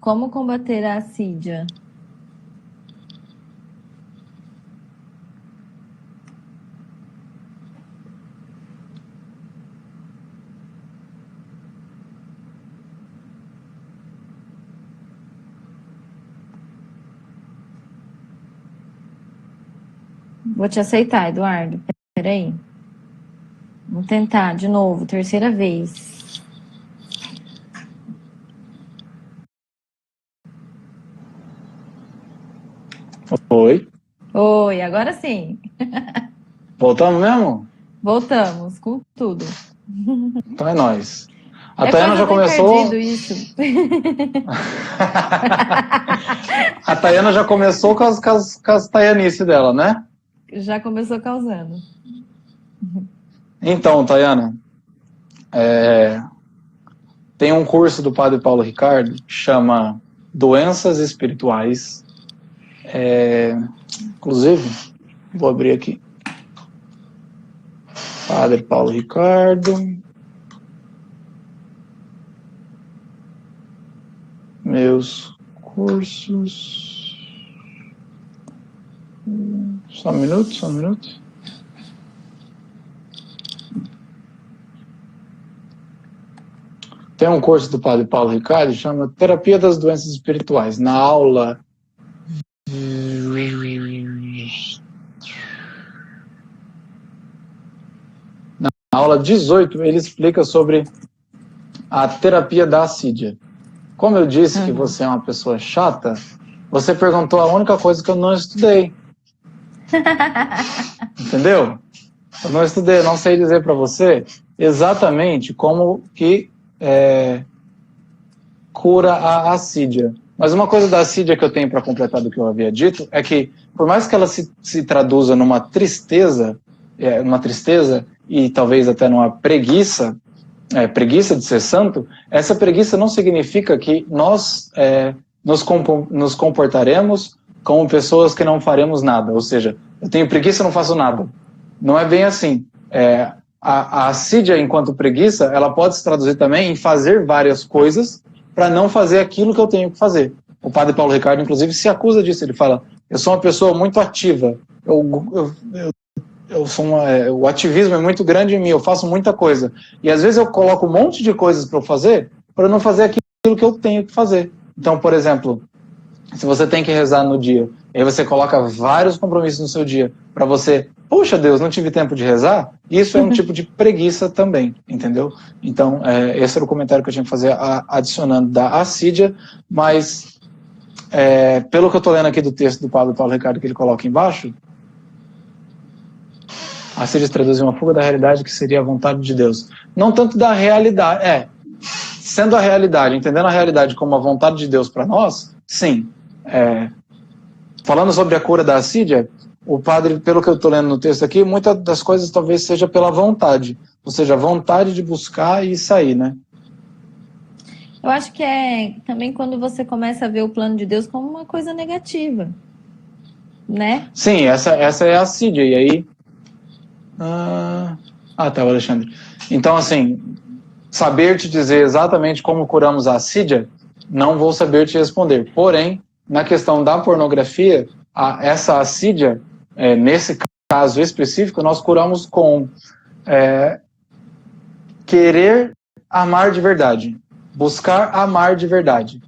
como combater a assídia? Vou te aceitar, Eduardo. Peraí. Vamos tentar de novo, terceira vez. Oi. Oi, agora sim. Voltamos mesmo? Voltamos com tudo. Então é nóis. A É Tayana coisa já do começou. encardido isso. A Tayana já começou com as taianices dela, né? Já começou causando. Então, Tayana, tem um curso do Padre Paulo Ricardo que chama Doenças Espirituais. Inclusive, vou abrir aqui. Padre Paulo Ricardo. Meus cursos. Só um minuto, só um minuto. Tem um curso do Padre Paulo Ricardo que chama Terapia das Doenças Espirituais. Na aula. Na aula 18, ele explica sobre a terapia da assídia. Como eu disse que você é uma pessoa chata, você perguntou a única coisa que eu não estudei. Entendeu? Eu não estudei, eu não sei dizer para você exatamente como que cura a assídia. Mas uma coisa da assídia que eu tenho para completar do que eu havia dito é que, por mais que ela se traduza numa tristeza e talvez até numa preguiça de ser santo, essa preguiça não significa que nós nos comportaremos como pessoas que não faremos nada. Ou seja, eu tenho preguiça e não faço nada. Não é bem assim. A assídia, enquanto preguiça, ela pode se traduzir também em fazer várias coisas para não fazer aquilo que eu tenho que fazer. O padre Paulo Ricardo, inclusive, se acusa disso. Ele fala, eu sou uma pessoa muito ativa. O ativismo é muito grande em mim, eu faço muita coisa. E às vezes eu coloco um monte de coisas para eu fazer, para não fazer aquilo que eu tenho que fazer. Então, por exemplo, se você tem que rezar no dia, aí você coloca vários compromissos no seu dia para você, puxa Deus, não tive tempo de rezar, isso é um tipo de preguiça também, entendeu? Então, esse era o comentário que eu tinha que fazer adicionando da assídia, mas pelo que eu estou lendo aqui do texto do padre Paulo Ricardo que ele coloca embaixo, a assídia traduz uma fuga da realidade que seria a vontade de Deus. Não tanto da realidade, sendo a realidade, entendendo a realidade como a vontade de Deus para nós, sim. Falando sobre a cura da assídia, o padre, pelo que eu estou lendo no texto aqui, muitas das coisas talvez seja pela vontade, ou seja, a vontade de buscar e sair, né? Eu acho que é também quando você começa a ver o plano de Deus como uma coisa negativa, né? Sim, essa é a assídia, e aí... tá, o Alexandre. Então, assim, saber te dizer exatamente como curamos a assídia, não vou saber te responder. Porém, na questão da pornografia, essa assídia, nesse caso específico, nós curamos com querer amar de verdade, buscar amar de verdade.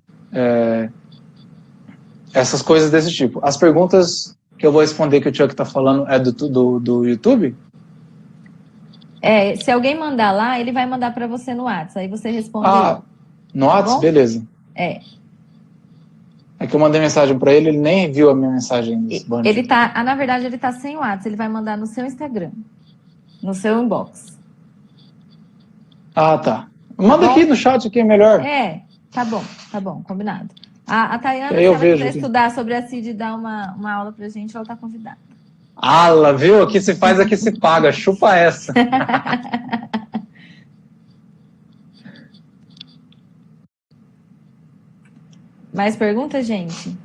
Essas coisas desse tipo. As perguntas que eu vou responder que o Chuck está falando é do YouTube? Se alguém mandar lá, ele vai mandar para você no WhatsApp, aí você responde. No WhatsApp? Bom? Beleza. É que eu mandei mensagem para ele nem viu a minha mensagem. Ele tá, na verdade, ele tá sem WhatsApp, ele vai mandar no seu Instagram, no seu inbox. Tá. Manda aqui no chat, aqui é melhor. Tá bom, combinado. A Tayana, se eu ela vejo quiser aqui. estudar sobre a CID e dar uma aula pra gente, ela tá convidada. Lá, viu? Aqui se faz, aqui se paga. Chupa essa. Mais perguntas, gente?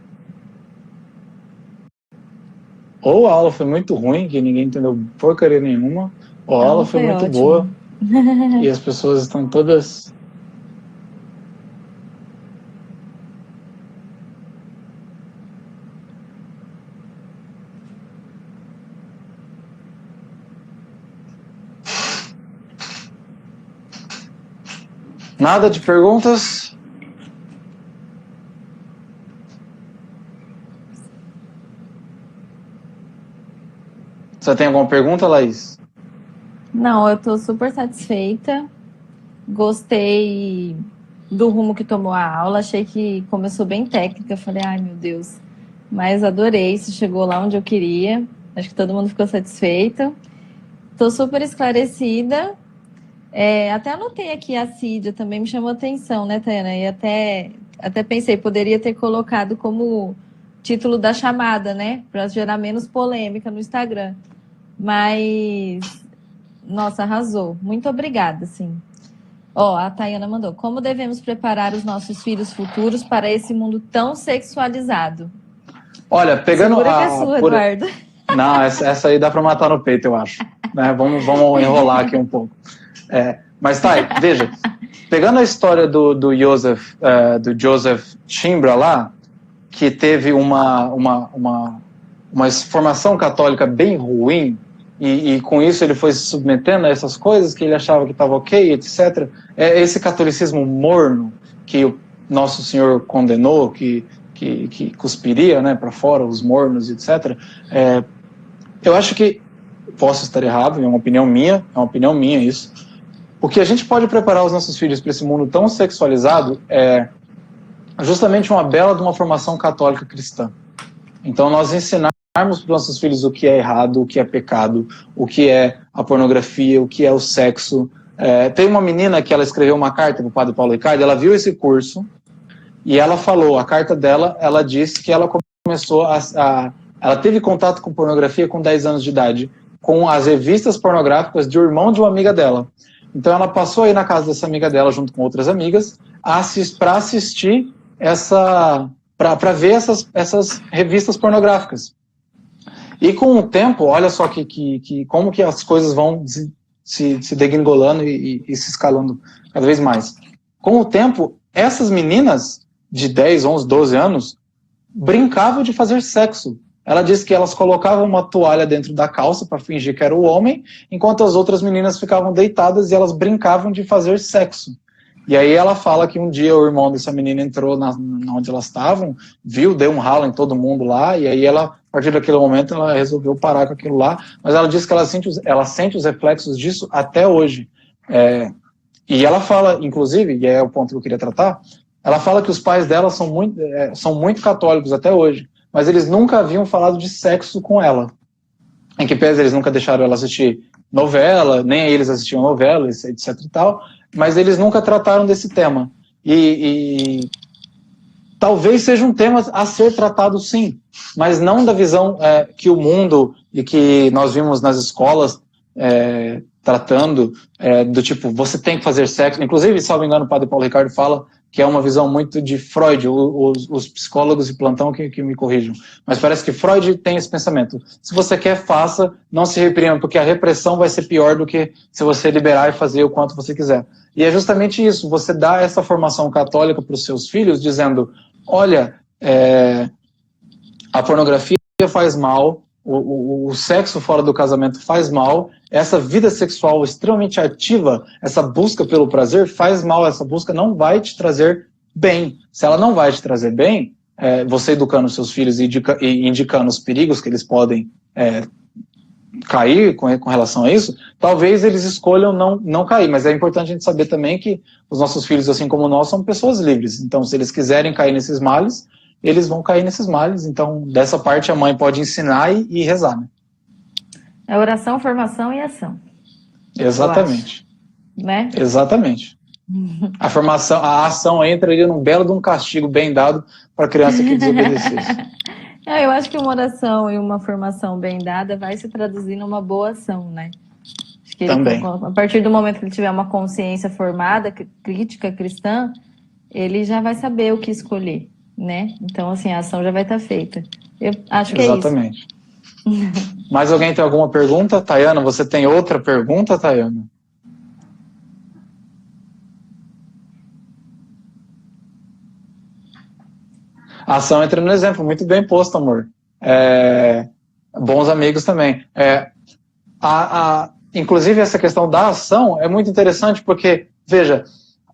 Ou a aula foi muito ruim, que ninguém entendeu porcaria nenhuma, ou a aula foi muito ótima. boa e as pessoas estão todas... Nada de perguntas? Você tem alguma pergunta, Laís? Não, eu tô super satisfeita. Gostei do rumo que tomou a aula. Achei que começou bem técnica. Falei, ai meu Deus. Mas adorei. Isso chegou lá onde eu queria. Acho que todo mundo ficou satisfeito. Tô super esclarecida. Até anotei aqui a assídia, também me chamou a atenção, né, Tayana? E até pensei, poderia ter colocado como título da chamada, né? Para gerar menos polêmica no Instagram. Mas, nossa, arrasou. Muito obrigada, sim. A Tayana mandou. Como devemos preparar os nossos filhos futuros para esse mundo tão sexualizado? Olha, pegando Segura que é sua, Eduardo. Não, essa aí dá para matar no peito, eu acho. Né? Vamos enrolar aqui um pouco. Mas tá, veja, pegando a história do Joseph Chimbra lá, que teve uma formação católica bem ruim, e com isso ele foi se submetendo a essas coisas que ele achava que estava ok, etc. Esse catolicismo morno que o Nosso Senhor condenou, que cuspiria, né, para fora os mornos, etc. Eu acho que, posso estar errado, é uma opinião minha isso, o que a gente pode preparar os nossos filhos para esse mundo tão sexualizado é justamente uma bela de uma formação católica cristã. Então, nós ensinarmos para os nossos filhos o que é errado, o que é pecado, o que é a pornografia, o que é o sexo. Tem uma menina que ela escreveu uma carta para o padre Paulo Ricardo, ela viu esse curso e ela falou, a carta dela, ela disse que ela começou ela teve contato com pornografia com 10 anos de idade, com as revistas pornográficas do irmão de uma amiga dela. Então ela passou aí na casa dessa amiga dela, junto com outras amigas, para assistir para ver essas revistas pornográficas. E com o tempo, olha só como que as coisas vão se degringolando e se escalando cada vez mais. Com o tempo, essas meninas de 10, 11, 12 anos brincavam de fazer sexo. Ela disse que elas colocavam uma toalha dentro da calça para fingir que era o homem, enquanto as outras meninas ficavam deitadas e elas brincavam de fazer sexo. E aí ela fala que um dia o irmão dessa menina entrou onde elas estavam, deu um ralo em todo mundo lá, e aí ela, a partir daquele momento, ela resolveu parar com aquilo lá, mas ela disse que ela sente os reflexos disso até hoje. E ela fala, inclusive, e é o ponto que eu queria tratar, ela fala que os pais dela são muito católicos até hoje, mas eles nunca haviam falado de sexo com ela. Em que pese eles nunca deixaram ela assistir novela, nem eles assistiam novela, etc e tal, mas eles nunca trataram desse tema. E talvez seja um tema a ser tratado sim, mas não da visão que o mundo e que nós vimos nas escolas tratando, do tipo, você tem que fazer sexo. Inclusive, se não me engano, o padre Paulo Ricardo fala que é uma visão muito de Freud, os psicólogos de plantão que me corrijam. Mas parece que Freud tem esse pensamento. Se você quer, faça, não se reprima, porque a repressão vai ser pior do que se você liberar e fazer o quanto você quiser. E é justamente isso, você dá essa formação católica para os seus filhos, dizendo, olha, a pornografia faz mal, o sexo fora do casamento faz mal, essa vida sexual extremamente ativa, essa busca pelo prazer faz mal, essa busca não vai te trazer bem. Se ela não vai te trazer bem, você educando seus filhos e indicando os perigos que eles podem cair com relação a isso, talvez eles escolham não cair, mas é importante a gente saber também que os nossos filhos, assim como nós, são pessoas livres. Então, se eles quiserem cair nesses males, eles vão cair nesses males. Então, dessa parte, a mãe pode ensinar e rezar, né? É oração, formação e ação. Exatamente. Né? Exatamente. A ação entraria num belo de um castigo bem dado para a criança que desobedecesse. Eu acho que uma oração e uma formação bem dada vai se traduzir numa boa ação, né? Acho que também. A partir do momento que ele tiver uma consciência formada, crítica cristã, ele já vai saber o que escolher, né? Então, assim, a ação já vai estar feita. Eu acho que exatamente. É isso. Mais alguém tem alguma pergunta? Tayana, você tem outra pergunta, Tayana? A ação entra no exemplo, muito bem posto, amor. Bons amigos também. Inclusive, essa questão da ação é muito interessante porque, veja,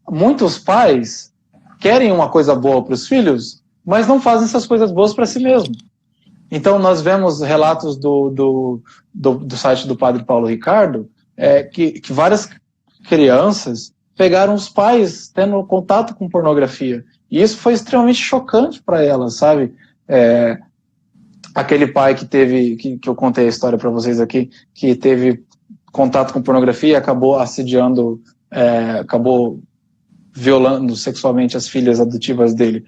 muitos pais querem uma coisa boa para os filhos, mas não fazem essas coisas boas para si mesmo. Então, nós vemos relatos do site do padre Paulo Ricardo, que várias crianças pegaram os pais tendo contato com pornografia. E isso foi extremamente chocante para elas, sabe? Aquele pai que eu contei a história para vocês aqui, que teve contato com pornografia e acabou assediando, acabou violando sexualmente as filhas adotivas dele.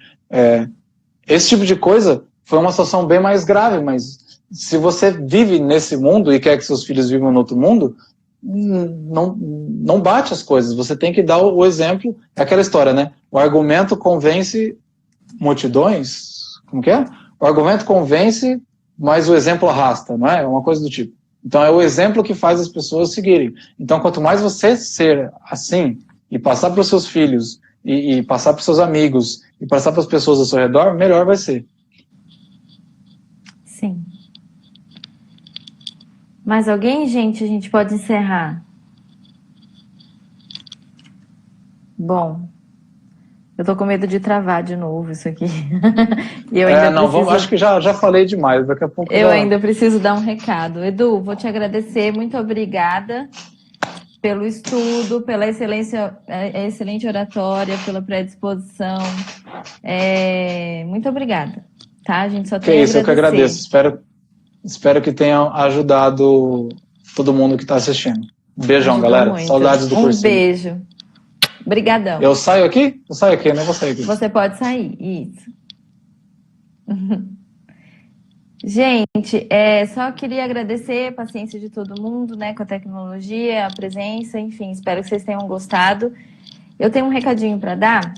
Esse tipo de coisa foi uma situação bem mais grave, mas se você vive nesse mundo e quer que seus filhos vivam no outro mundo, não bate as coisas. Você tem que dar o exemplo. É aquela história, né? O argumento convence multidões. Como que é? O argumento convence, mas o exemplo arrasta, não é? Uma coisa do tipo. Então é o exemplo que faz as pessoas seguirem. Então quanto mais você ser assim e passar para os seus filhos e passar para os seus amigos e passar para as pessoas ao seu redor, melhor vai ser. Sim. Mais alguém, gente? A gente pode encerrar. Bom, eu tô com medo de travar de novo isso aqui. E eu ainda acho que já falei demais. Daqui a pouco eu ainda preciso dar um recado. Edu, vou te agradecer. Muito obrigada pelo estudo, pela excelência, excelente oratória, pela predisposição. Muito obrigada, tá? A gente só tem Que isso, eu que agradeço. Espero que tenha ajudado todo mundo que está assistindo. Um beijão, Ajudou galera. muito. Saudades do cursinho. Beijo. Obrigadão. Eu saio aqui? Eu saio aqui, eu não vou sair aqui. Você pode sair, isso. Gente, só queria agradecer a paciência de todo mundo, né, com a tecnologia, a presença, enfim, espero que vocês tenham gostado. Eu tenho um recadinho para dar.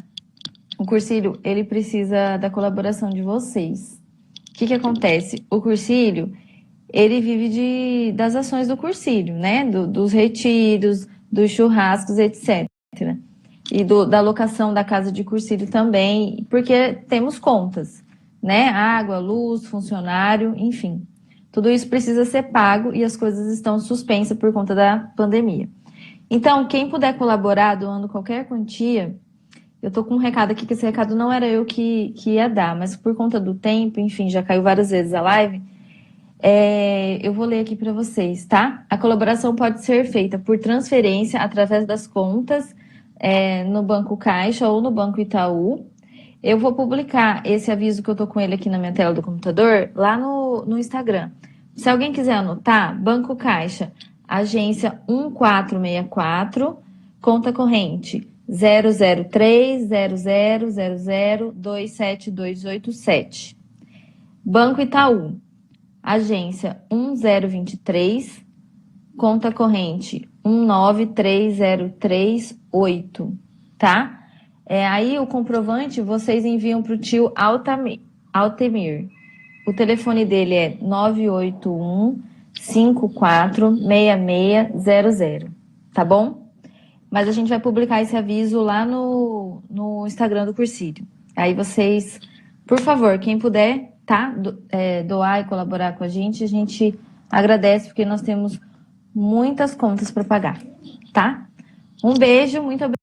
O Cursilho, ele precisa da colaboração de vocês. O que acontece? O Cursilho, ele vive das ações do Cursilho, né, dos retiros, dos churrascos, etc. E da locação da casa de Cursilho também, porque temos contas, né? Água, luz, funcionário, enfim. Tudo isso precisa ser pago e as coisas estão suspensas por conta da pandemia. Então, quem puder colaborar doando qualquer quantia, eu tô com um recado aqui, que esse recado não era eu que ia dar, mas por conta do tempo, enfim, já caiu várias vezes a live, eu vou ler aqui para vocês, tá? A colaboração pode ser feita por transferência através das contas no Banco Caixa ou no Banco Itaú. Eu vou publicar esse aviso que eu tô com ele aqui na minha tela do computador lá no Instagram. Se alguém quiser anotar, Banco Caixa, agência 1464, conta corrente 0030000272287. Banco Itaú, agência 1023, conta corrente 193038, tá? Aí o comprovante vocês enviam para o tio Altemir. O telefone dele é 981-546600, tá bom? Mas a gente vai publicar esse aviso lá no Instagram do Cursilho. Aí vocês, por favor, quem puder, tá? Doar e colaborar com a gente agradece, porque nós temos muitas contas para pagar, tá? Um beijo, muito obrigada.